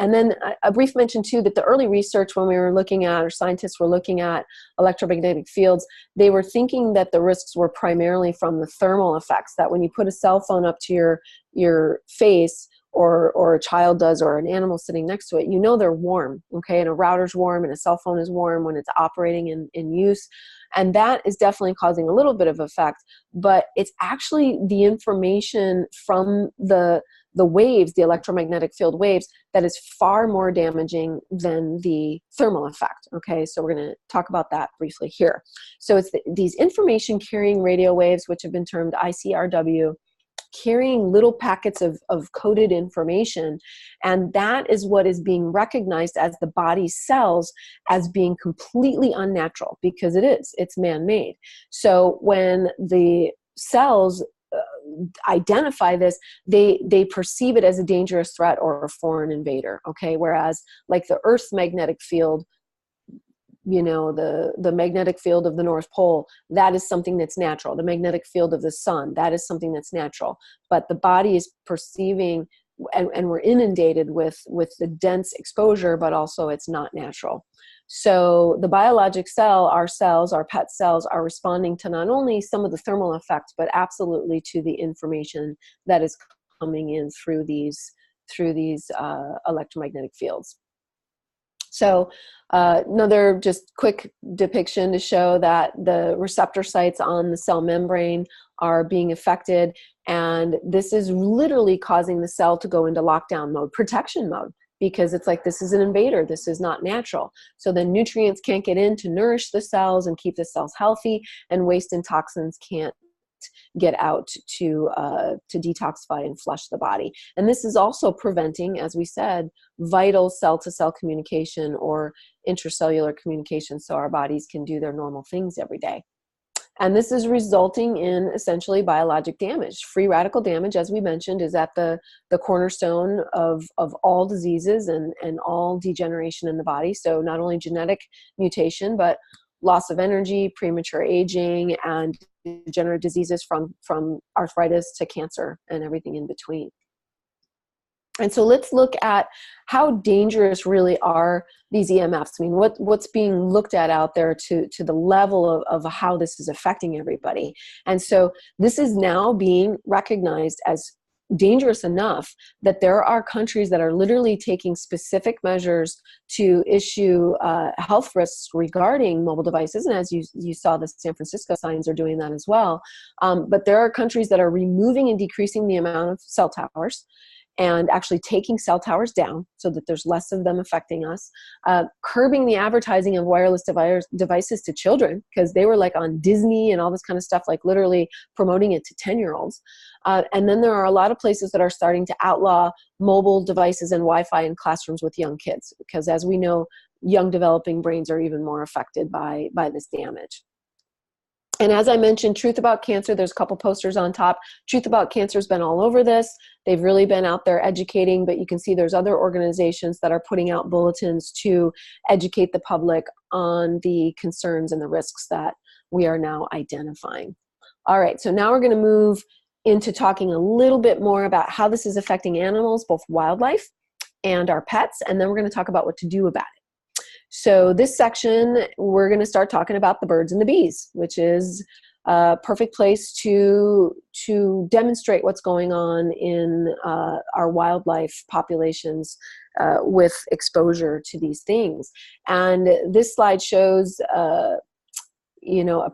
And then a brief mention too that the early research when we were looking at, or scientists were looking at electromagnetic fields, they were thinking that the risks were primarily from the thermal effects, that when you put a cell phone up to your face, or a child does, or an animal sitting next to it, you know they're warm, okay? And a router's warm and a cell phone is warm when it's operating in use. And that is definitely causing a little bit of effect, but it's actually the information from the waves, the electromagnetic field waves, that is far more damaging than the thermal effect. Okay, so we're going to talk about that briefly here. So it's these information carrying radio waves, which have been termed ICRW, carrying little packets of coded information, and that is what is being recognized as the body's cells as being completely unnatural, because it's man-made. So when the cells identify this, they perceive it as a dangerous threat or a foreign invader. Okay, whereas like the Earth's magnetic field, you know, the magnetic field of the North Pole, that is something that's natural. The magnetic field of the sun, that is something that's natural. But the body is perceiving, and we're inundated with the dense exposure, but also it's not natural. So the biologic cell, our cells, our pet cells, are responding to not only some of the thermal effects, but absolutely to the information that is coming in through these electromagnetic fields. So another just quick depiction to show that the receptor sites on the cell membrane are being affected, and this is literally causing the cell to go into lockdown mode, protection mode, because it's like, this is an invader, this is not natural. So then nutrients can't get in to nourish the cells and keep the cells healthy, and waste and toxins can't get out to detoxify and flush the body. And this is also preventing, as we said, vital cell-to-cell communication or intracellular communication, so our bodies can do their normal things every day. And this is resulting in essentially biologic damage. Free radical damage, as we mentioned, is at the cornerstone of all diseases and all degeneration in the body. So not only genetic mutation, but loss of energy, premature aging, and degenerative diseases from arthritis to cancer and everything in between. And so let's look at how dangerous really are these EMFs. I mean, what's being looked at out there to the level of how this is affecting everybody. And so this is now being recognized as dangerous enough that there are countries that are literally taking specific measures to issue health risks regarding mobile devices. And as you saw, the San Francisco signs are doing that as well. But there are countries that are removing and decreasing the amount of cell towers, and actually taking cell towers down so that there's less of them affecting us, curbing the advertising of wireless devices to children, because they were like on Disney and all this kind of stuff, like literally promoting it to 10-year-olds. And then there are a lot of places that are starting to outlaw mobile devices and Wi-Fi in classrooms with young kids, because as we know, young developing brains are even more affected by this damage. And as I mentioned, Truth About Cancer, there's a couple posters on top. Truth About Cancer has been all over this. They've really been out there educating, but you can see there's other organizations that are putting out bulletins to educate the public on the concerns and the risks that we are now identifying. All right, so now we're going to move into talking a little bit more about how this is affecting animals, both wildlife and our pets, and then we're going to talk about what to do about it. So this section, we're going to start talking about the birds and the bees, which is a perfect place to demonstrate what's going on in our wildlife populations with exposure to these things. And this slide shows a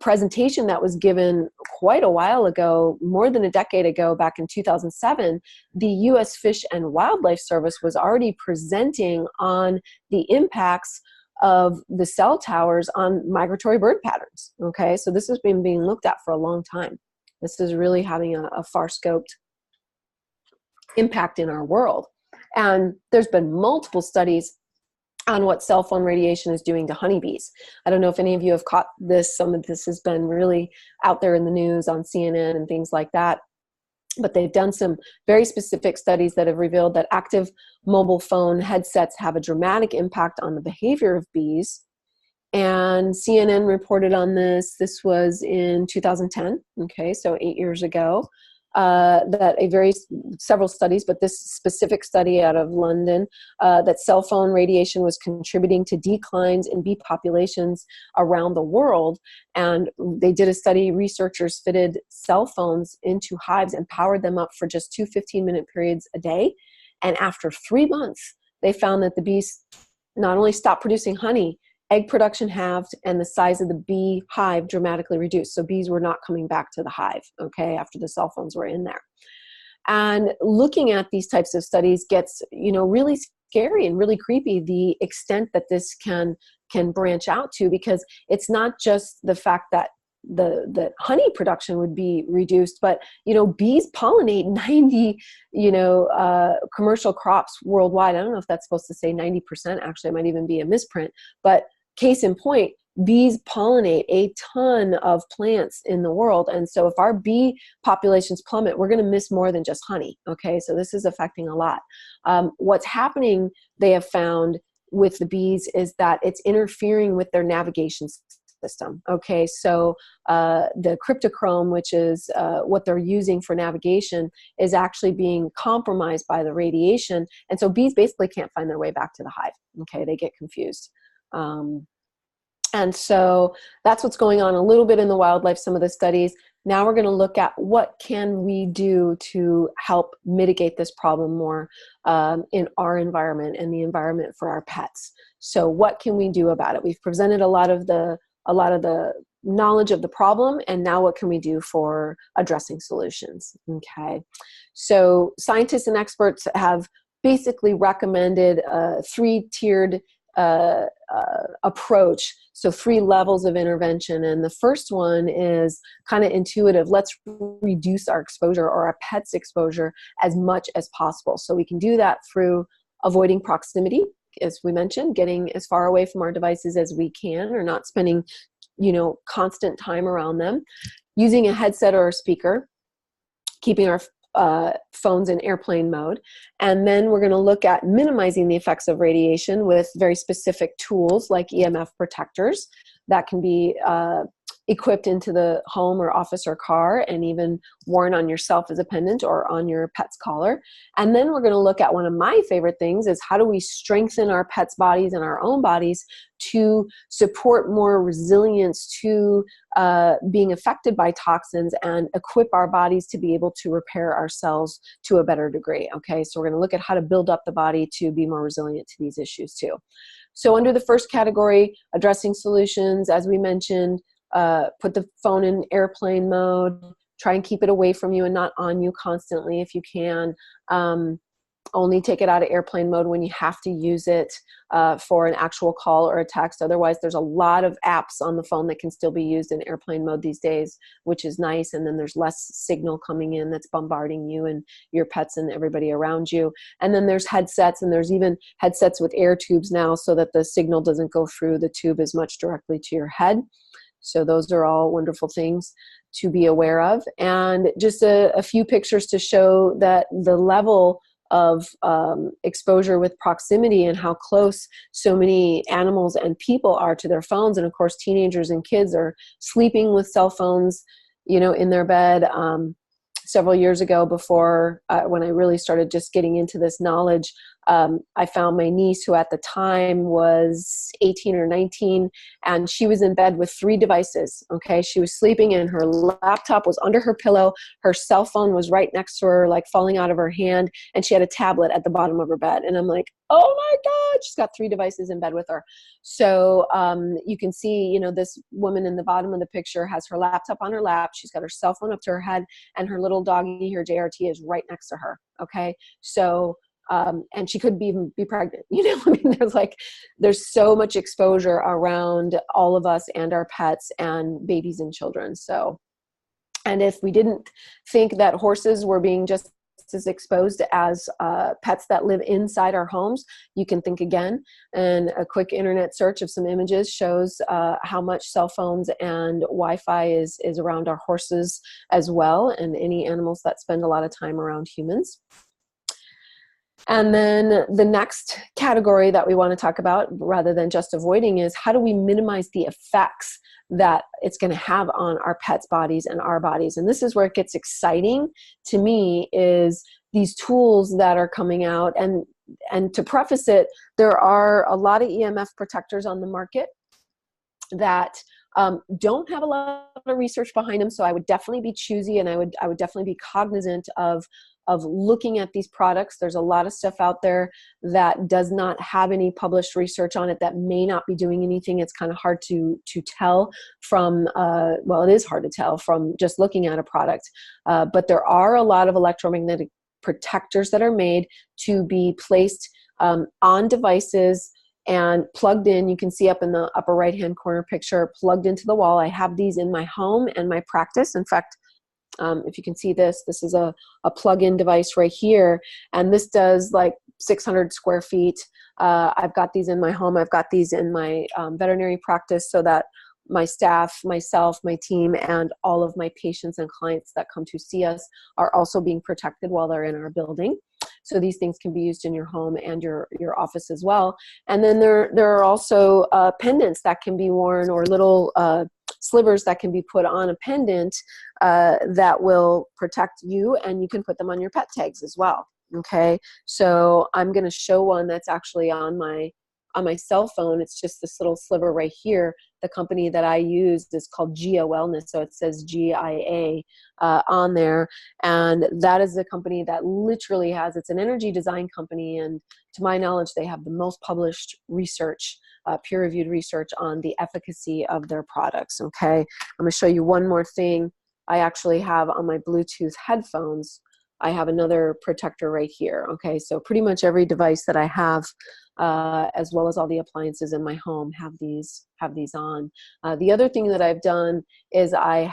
presentation that was given quite a while ago, more than a decade ago, back in 2007. The U.S. Fish and Wildlife Service was already presenting on the impacts of the cell towers on migratory bird patterns. Okay, so this has been being looked at for a long time. This is really having a far-scoped impact in our world. And there's been multiple studies on what cell phone radiation is doing to honeybees. I don't know if any of you have caught this. Some of this has been really out there in the news on CNN and things like that. But they've done some very specific studies that have revealed that active mobile phone headsets have a dramatic impact on the behavior of bees. And CNN reported on this. This was in 2010, okay, so 8 years ago. That several studies, but this specific study out of London, that cell phone radiation was contributing to declines in bee populations around the world. And they did a study, researchers fitted cell phones into hives and powered them up for just 2 15-minute periods a day. And after 3 months, they found that the bees not only stopped producing honey, egg production halved, and the size of the bee hive dramatically reduced. So bees were not coming back to the hive, okay, after the cell phones were in there. And looking at these types of studies gets, really scary and really creepy, the extent that this can branch out to, because it's not just the fact that the honey production would be reduced, but bees pollinate 90 commercial crops worldwide. I don't know if that's supposed to say 90%, actually it might even be a misprint, but case in point, bees pollinate a ton of plants in the world. And so if our bee populations plummet, we're going to miss more than just honey. Okay, so this is affecting a lot. What's happening, they have found with the bees, is that it's interfering with their navigation system. Okay, so the cryptochrome, which is what they're using for navigation, is actually being compromised by the radiation. And so bees basically can't find their way back to the hive. Okay, they get confused. And so that's what's going on a little bit in the wildlife, some of the studies. Now we're going to look at what can we do to help mitigate this problem more in our environment and the environment for our pets. So what can we do about it? We've presented a lot of the knowledge of the problem, and now what can we do for addressing solutions? Okay, so scientists and experts have basically recommended a three-tiered approach, so 3 levels of intervention. And the first one is kind of intuitive. Let's reduce our exposure, or our pet's exposure, as much as possible. So we can do that through avoiding proximity, as we mentioned, getting as far away from our devices as we can, or not spending constant time around them, using a headset or a speaker, keeping our phones in airplane mode. And then we're going to look at minimizing the effects of radiation with very specific tools like EMF protectors that can be equipped into the home or office or car, and even worn on yourself as a pendant or on your pet's collar. And then we're going to look at one of my favorite things, is how do we strengthen our pets' bodies and our own bodies to support more resilience to being affected by toxins, and equip our bodies to be able to repair ourselves to a better degree. Okay, so we're going to look at how to build up the body to be more resilient to these issues too. So under the first category, addressing solutions, as we mentioned, put the phone in airplane mode, try and keep it away from you and not on you constantly if you can. Only take it out of airplane mode when you have to use it for an actual call or a text. Otherwise, there's a lot of apps on the phone that can still be used in airplane mode these days, which is nice. And then there's less signal coming in that's bombarding you and your pets and everybody around you. And then there's headsets, and there's even headsets with air tubes now, so that the signal doesn't go through the tube as much directly to your head. So those are all wonderful things to be aware of. And just a few pictures to show that the level of exposure with proximity, and how close so many animals and people are to their phones. And of course, teenagers and kids are sleeping with cell phones, in their bed. Several years ago, before when I really started just getting into this knowledge, I found my niece, who at the time was 18 or 19, and she was in bed with 3 devices. Okay, she was sleeping and her laptop was under her pillow, her cell phone was right next to her, like falling out of her hand, and she had a tablet at the bottom of her bed. And I'm like, oh my God, she's got 3 devices in bed with her. So you can see, this woman in the bottom of the picture has her laptop on her lap, she's got her cell phone up to her head, and her little doggy, her JRT, is right next to her. Okay, so and she could even be pregnant. There's so much exposure around all of us and our pets and babies and children. So, and if we didn't think that horses were being just is exposed as pets that live inside our homes, you can think again. And a quick internet search of some images shows how much cell phones and Wi-Fi is around our horses as well, and any animals that spend a lot of time around humans. And then the next category that we want to talk about, rather than just avoiding, is how do we minimize the effects that it's going to have on our pets' bodies and our bodies. And this is where it gets exciting to me, is these tools that are coming out. And to preface it, there are a lot of EMF protectors on the market that don't have a lot of research behind them. So I would definitely be choosy, and I would definitely be cognizant of looking at these products. There's a lot of stuff out there that does not have any published research on it, that may not be doing anything. It's kind of hard to tell from, well, it is hard to tell from just looking at a product. But there are a lot of electromagnetic protectors that are made to be placed on devices and plugged in. You can see up in the upper right-hand corner picture, plugged into the wall. I have these in my home and my practice. In fact, if you can see this is a plug-in device right here. And this does like 600 square feet. I've got these in my home. I've got these in my veterinary practice, so that my staff, myself, my team, and all of my patients and clients that come to see us are also being protected while they're in our building. So these things can be used in your home and your office as well. And then there are also pendants that can be worn, or little slivers that can be put on a pendant that will protect you, and you can put them on your pet tags as well. Okay, so I'm going to show one that's actually on my cell phone. It's just this little sliver right here. The company that I use is called GIA Wellness, so it says GIA on there, and that is the company that literally has, it's an energy design company, and to my knowledge, they have the most published research, peer-reviewed research on the efficacy of their products. Okay, I'm going to show you one more thing. I actually have on my Bluetooth headphones, I have another protector right here. Okay, so pretty much every device that I have, as well as all the appliances in my home, have these on. The other thing that I've done is I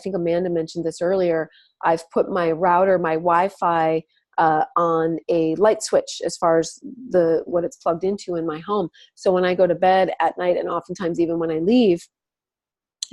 think Amanda mentioned this earlier, I've put my router, my Wi-Fi, on a light switch as far as what it's plugged into in my home. So when I go to bed at night, and oftentimes even when I leave,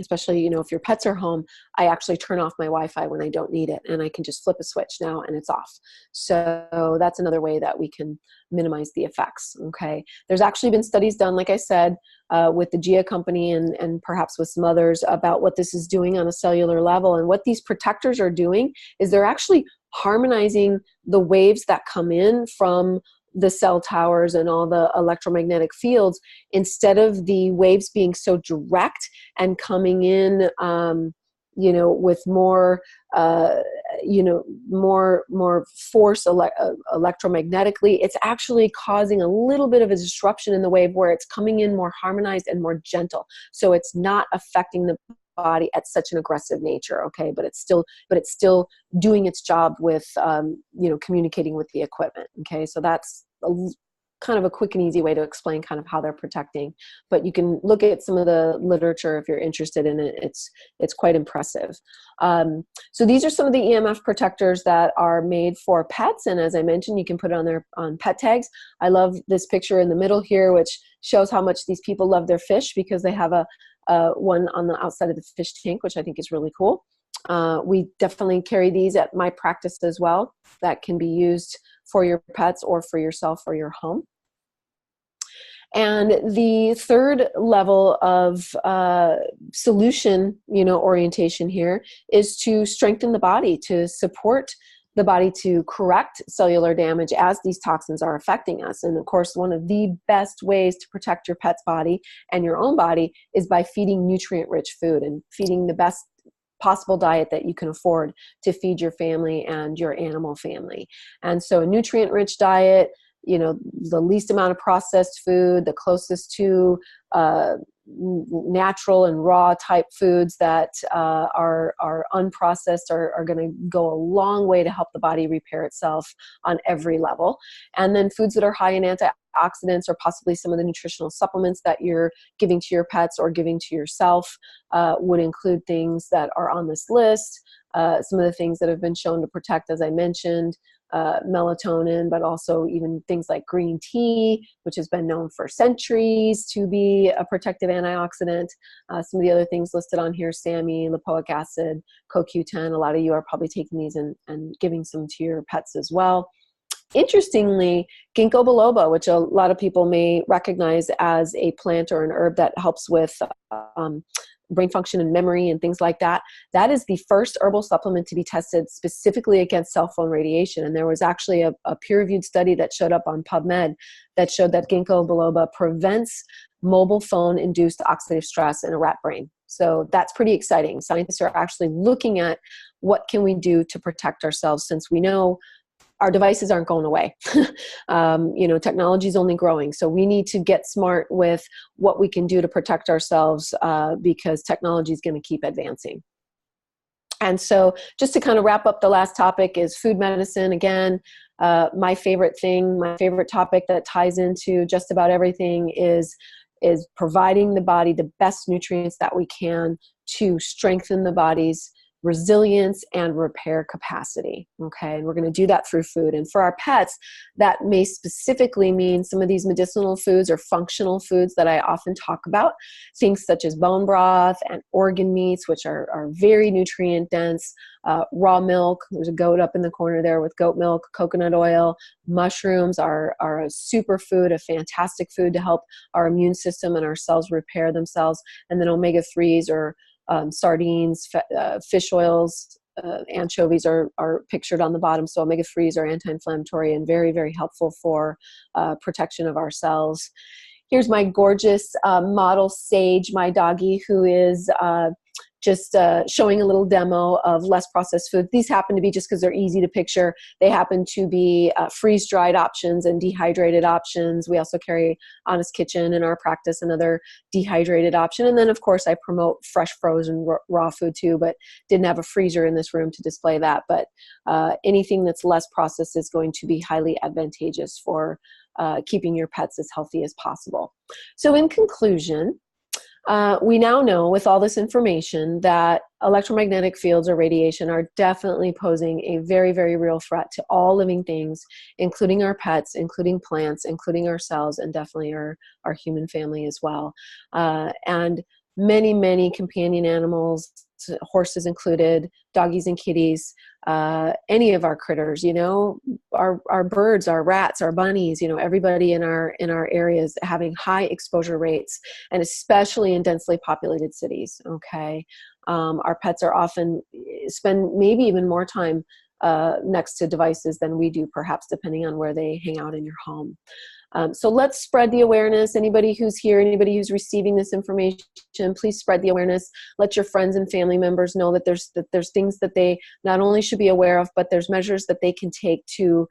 especially, if your pets are home, I actually turn off my Wi-Fi when I don't need it, and I can just flip a switch now and it's off. So that's another way that we can minimize the effects. Okay, there's actually been studies done, like I said, with the GIA company and perhaps with some others, about what this is doing on a cellular level. And what these protectors are doing is they're actually harmonizing the waves that come in from the cell towers and all the electromagnetic fields, instead of the waves being so direct and coming in, with more, more force electromagnetically. It's actually causing a little bit of a disruption in the wave, where it's coming in more harmonized and more gentle. So it's not affecting the body at such an aggressive nature. Okay, but it's still doing its job with communicating with the equipment. Okay, so that's kind of a quick and easy way to explain kind of how they're protecting. But you can look at some of the literature if you're interested in it. It's quite impressive. So these are some of the EMF protectors that are made for pets, and as I mentioned, you can put it on pet tags. I love this picture in the middle here, which shows how much these people love their fish, because they have one on the outside of the fish tank, which I think is really cool. We definitely carry these at my practice as well, that can be used for your pets or for yourself or your home. And the third level of solution, orientation here, is to strengthen the body, to support the body to correct cellular damage as these toxins are affecting us. And of course, one of the best ways to protect your pet's body and your own body is by feeding nutrient-rich food and feeding the best possible diet that you can afford to feed your family and your animal family. And so a nutrient-rich diet, you know, the least amount of processed food, the closest to natural and raw type foods that are unprocessed are going to go a long way to help the body repair itself on every level. And then foods that are high in antioxidants, or possibly some of the nutritional supplements that you're giving to your pets or giving to yourself, would include things that are on this list. Some of the things that have been shown to protect, as I mentioned, melatonin, but also even things like green tea, which has been known for centuries to be a protective antioxidant. Some of the other things listed on here: SAMe, lipoic acid, CoQ10. A lot of you are probably taking these and giving some to your pets as well. Interestingly, ginkgo biloba, which a lot of people may recognize as a plant or an herb that helps with brain function and memory and things like that, that is the first herbal supplement to be tested specifically against cell phone radiation. And there was actually a peer-reviewed study that showed up on PubMed that showed that ginkgo biloba prevents mobile phone-induced oxidative stress in a rat brain. So that's pretty exciting. Scientists are actually looking at what can we do to protect ourselves, since we know our devices aren't going away. You know, technology is only growing. So we need to get smart with what we can do to protect ourselves, because technology is going to keep advancing. And so just to kind of wrap up, the last topic is food medicine. Again, my favorite thing, my favorite topic that ties into just about everything is providing the body the best nutrients that we can to strengthen the body's resilience and repair capacity. Okay, and we're going to do that through food. And for our pets, that may specifically mean some of these medicinal foods or functional foods that I often talk about, things such as bone broth and organ meats, which are very nutrient dense, raw milk. There's a goat up in the corner there with goat milk, coconut oil. Mushrooms are a superfood, a fantastic food to help our immune system and our cells repair themselves. And then omega-3s, or sardines, fish oils, anchovies are pictured on the bottom. So omega-3s are anti-inflammatory and very, very helpful for protection of our cells. Here's my gorgeous model Sage, my doggie, who is just showing a little demo of less processed food. These happen to be, just because they're easy to picture, they happen to be freeze-dried options and dehydrated options. We also carry Honest Kitchen in our practice, another dehydrated option. And then, of course, I promote fresh, frozen, raw food too, but didn't have a freezer in this room to display that. But anything that's less processed is going to be highly advantageous for keeping your pets as healthy as possible. So in conclusion, we now know, with all this information, that electromagnetic fields or radiation are definitely posing a very, very real threat to all living things, including our pets, including plants, including ourselves, and definitely our human family as well. And many, many companion animals, horses included, doggies and kitties, any of our critters, you know, our birds, our rats, our bunnies, you know, everybody in our areas having high exposure rates, and especially in densely populated cities. Okay. Our pets are often spend maybe even more time next to devices than we do, perhaps, depending on where they hang out in your home. So let's spread the awareness. Anybody who's here, anybody who's receiving this information, please spread the awareness. Let your friends and family members know that there's things that they not only should be aware of, but there's measures that they can take to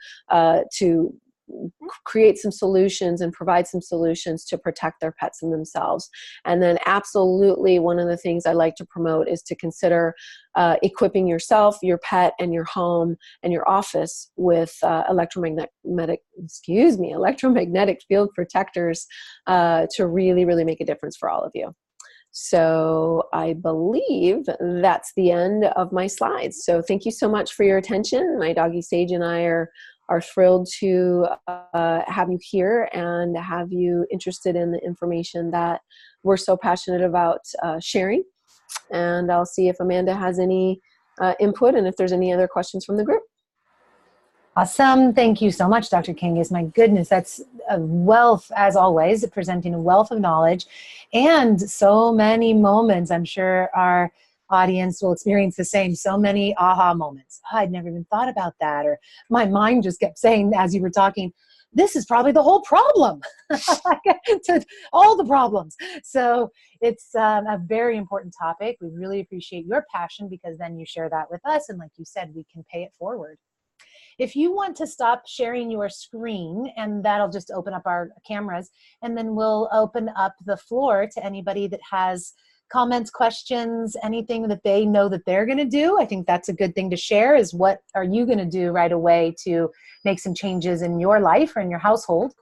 create some solutions and provide some solutions to protect their pets and themselves. And then absolutely, one of the things I like to promote is to consider equipping yourself, your pet, and your home and your office with electromagnetic field protectors to really, really make a difference for all of you. So I believe that's the end of my slides. So thank you so much for your attention. My doggie Sage and I are thrilled to have you here and have you interested in the information that we're so passionate about sharing. And I'll see if Amanda has any input and if there's any other questions from the group. Awesome. Thank you so much, Dr. Kangas. My goodness, that's a wealth, as always, presenting a wealth of knowledge and so many moments. I'm sure our audience will experience the same. So many aha moments. Oh, I'd never even thought about that. Or my mind just kept saying, as you were talking, this is probably the whole problem. To all the problems. So it's a very important topic. We really appreciate your passion, because then you share that with us. And like you said, we can pay it forward. if you want to stop sharing your screen, and that'll just open up our cameras, and then we'll open up the floor to anybody that has comments, questions, anything that they know that they're going to do. I think that's a good thing to share, is what are you going to do right away to make some changes in your life or in your household.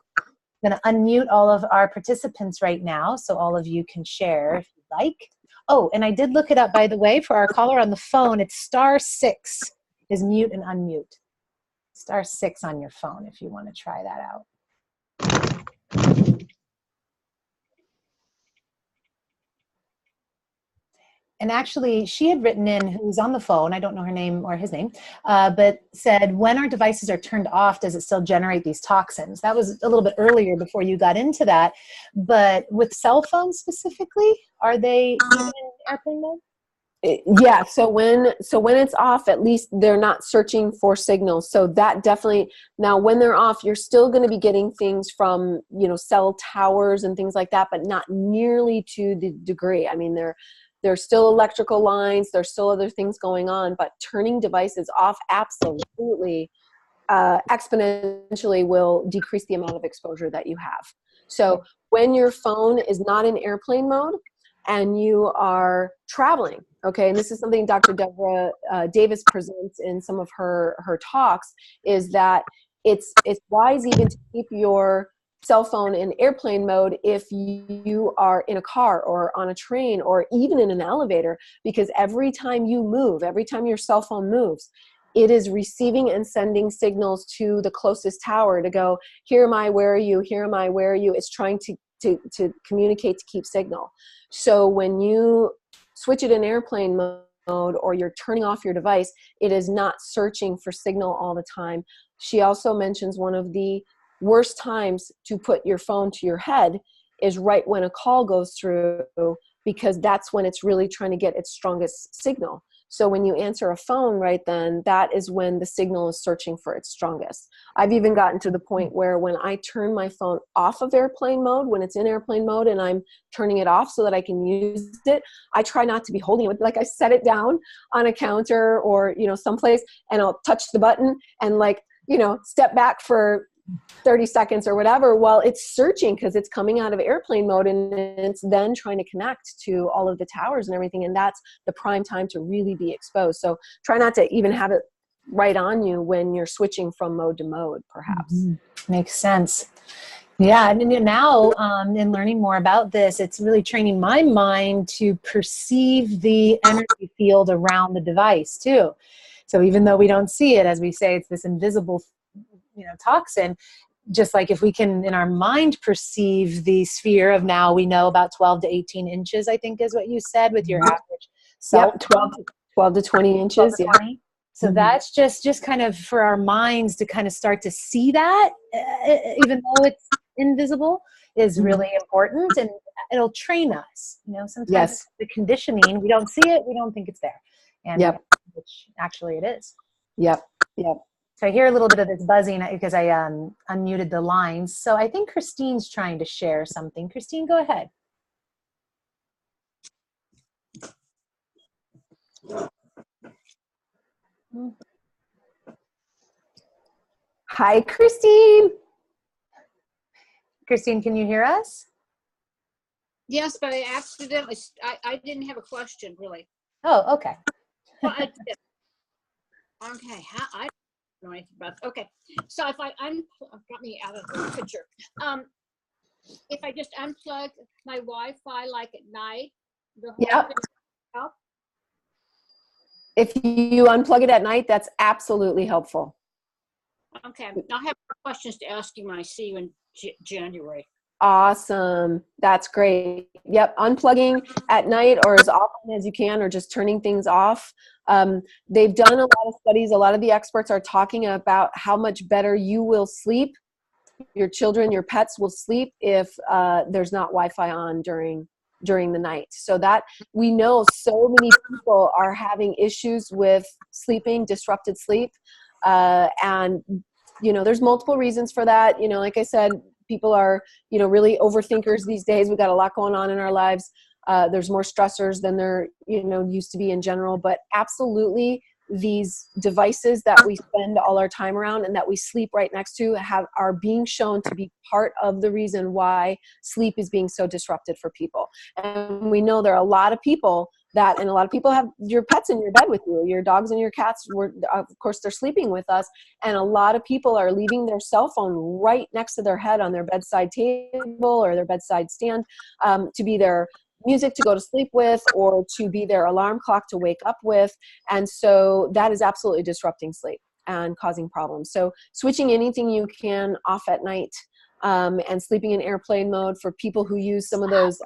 I'm going to unmute all of our participants right now so all of you can share if you'd like. Oh, and I did look it up, by the way, for our caller on the phone. It's *6 is mute and unmute. *6 on your phone if you want to try that out. And actually, she had written in, who's on the phone, I don't know her name or his name, but said, when our devices are turned off, does it still generate these toxins? That was a little bit earlier before you got into that. But with cell phones specifically, are they even in airplane mode? Yeah, so when it's off, at least they're not searching for signals. So that definitely, now when they're off, you're still going to be getting things from, you know, cell towers and things like that, but not nearly to the degree. I mean, there's still electrical lines, there's still other things going on, but turning devices off absolutely exponentially will decrease the amount of exposure that you have. So when your phone is not in airplane mode and you are traveling, okay, and this is something Dr. Deborah Davis presents in some of her talks, is that it's wise even to keep your cell phone in airplane mode if you are in a car or on a train or even in an elevator, because every time you move, every time your cell phone moves, it is receiving and sending signals to the closest tower to go, here am I, where are you, here am I, where are you. It's trying to communicate, to keep signal. So when you switch it in airplane mode or you're turning off your device, it is not searching for signal all the time. She also mentions one of the worst times to put your phone to your head is right when a call goes through, because that's when it's really trying to get its strongest signal. So when you answer a phone right then, that is when the signal is searching for its strongest. I've even gotten to the point where when I turn my phone off of airplane mode, when it's in airplane mode and I'm turning it off so that I can use it, I try not to be holding it. Like I set it down on a counter or, you know, someplace, and I'll touch the button and, like, you know, step back for 30 seconds or whatever while it's searching, because it's coming out of airplane mode and it's then trying to connect to all of the towers and everything. And that's the prime time to really be exposed. So try not to even have it right on you when you're switching from mode to mode, perhaps. Mm-hmm. Makes sense. Yeah, and now in learning more about this, it's really training my mind to perceive the energy field around the device too. So even though we don't see it, as we say, it's this invisible, you know, toxin. Just like if we can in our mind perceive the sphere of, now we know about 12 to 18 inches, I think is what you said, with your average cell. Yep, 12 to 20 inches. 12 to 20. So that's just kind of for our minds to kind of start to see that, even though it's invisible, is really important, and it'll train us. You know, sometimes the conditioning, we don't see it, we don't think it's there, and which actually it is. Yep. So I hear a little bit of this buzzing because I unmuted the lines. So I think Christine's trying to share something. Christine, go ahead. Hi, Christine. Christine, can you hear us? Yes, but I accidentally, I didn't have a question, really. Oh, okay. Well, I did. Okay, I don't know anything about it. Okay, so if I got me out of the picture. If I just unplug my Wi-Fi, like at night, the whole thing help? If you unplug it at night, that's absolutely helpful. Okay, I'll have questions to ask you when I see you in January. Awesome. That's great. Yep. Unplugging at night or as often as you can, or just turning things off. They've done a lot of studies. A lot of the experts are talking about how much better you will sleep. Your children, your pets will sleep if there's not Wi-Fi on during the night. So that we know so many people are having issues with sleeping, disrupted sleep. And, you know, there's multiple reasons for that. You know, like I said, people are, you know, really overthinkers these days. We got a lot going on in our lives. There's more stressors than there, you know, used to be in general, but absolutely these devices that we spend all our time around and that we sleep right next to are being shown to be part of the reason why sleep is being so disrupted for people. And we know there are a lot of people and a lot of people have your pets in your bed with you, your dogs and your cats, of course they're sleeping with us, and a lot of people are leaving their cell phone right next to their head on their bedside table or their bedside stand, to be their music to go to sleep with, or to be their alarm clock to wake up with. And so that is absolutely disrupting sleep and causing problems. So switching anything you can off at night, and sleeping in airplane mode for people who use some of those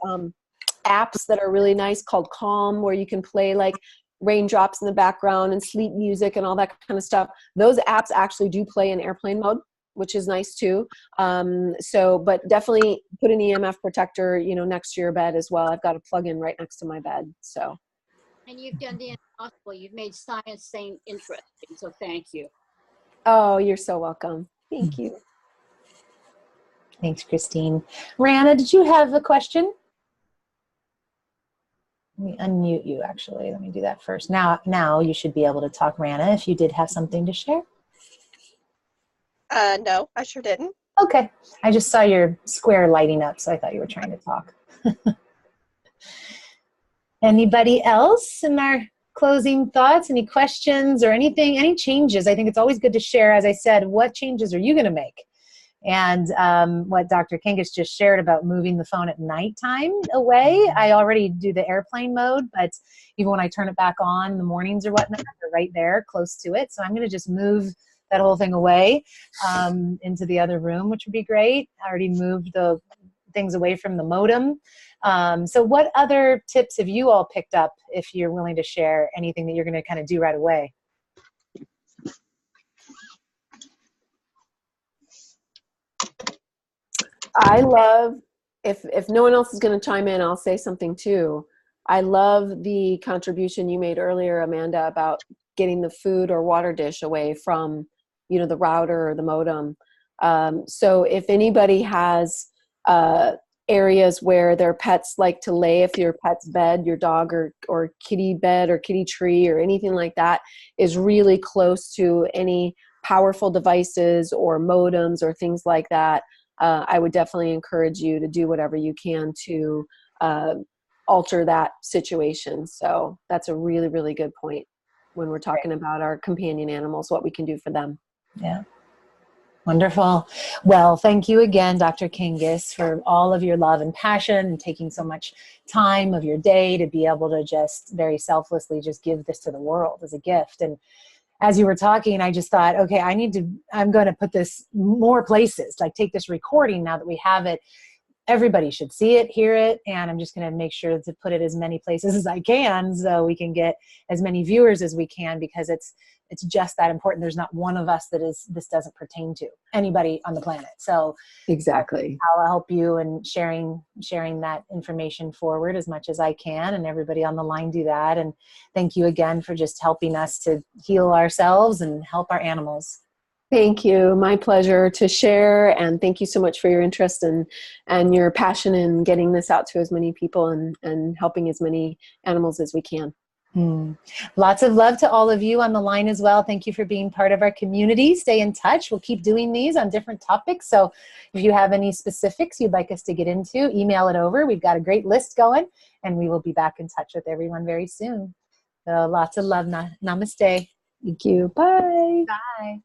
apps that are really nice called Calm, where you can play like raindrops in the background and sleep music and all that kind of stuff. Those apps actually do play in airplane mode, which is nice too. But definitely put an EMF protector, next to your bed as well. I've got a plug-in right next to my bed. So. And you've done the impossible. You've made science saying interesting. So thank you. Oh, you're so welcome. Thank you. Thanks, Christine. Rana, did you have a question? Let me unmute you, actually. Let me do that first. Now you should be able to talk, Rana, if you did have something to share. No, I sure didn't. Okay. I just saw your square lighting up, so I thought you were trying to talk. Anybody else in our closing thoughts? Any questions or anything, any changes? I think it's always good to share, as I said, what changes are you going to make? And what Dr. Kangas just shared about moving the phone at nighttime away, I already do the airplane mode, but even when I turn it back on in the mornings or whatnot, they're right there close to it. So I'm going to just move that whole thing away into the other room, which would be great. I already moved the things away from the modem. So what other tips have you all picked up, if you're willing to share anything that you're going to kind of do right away? I love, if no one else is going to chime in, I'll say something too. I love the contribution you made earlier, Amanda, about getting the food or water dish away from, the router or the modem. So if anybody has areas where their pets like to lay, if your pet's bed, your dog or kitty bed or kitty tree or anything like that is really close to any powerful devices or modems or things like that, I would definitely encourage you to do whatever you can to alter that situation. So that's a really, really good point when we're talking about our companion animals, what we can do for them. Yeah. Wonderful. Well, thank you again, Dr. Kangas, for all of your love and passion and taking so much time of your day to be able to just very selflessly just give this to the world as a gift. And as you were talking, I just thought, okay, I'm going to put this more places, like take this recording now that we have it. Everybody should see it, hear it, and I'm just going to make sure to put it as many places as I can so we can get as many viewers as we can, because it's just that important. There's not one of us that this doesn't pertain to, anybody on the planet. So exactly, I'll help you in sharing that information forward as much as I can, and everybody on the line do that. And thank you again for just helping us to heal ourselves and help our animals. Thank you. My pleasure to share, and thank you so much for your interest and your passion in getting this out to as many people and helping as many animals as we can. Lots of love to all of you on the line as well. Thank you for being part of our community. Stay in touch. We'll keep doing these on different topics. So if you have any specifics you'd like us to get into, email it over. We've got a great list going, and we will be back in touch with everyone very soon. So lots of love. Namaste. Thank you. Bye. Bye.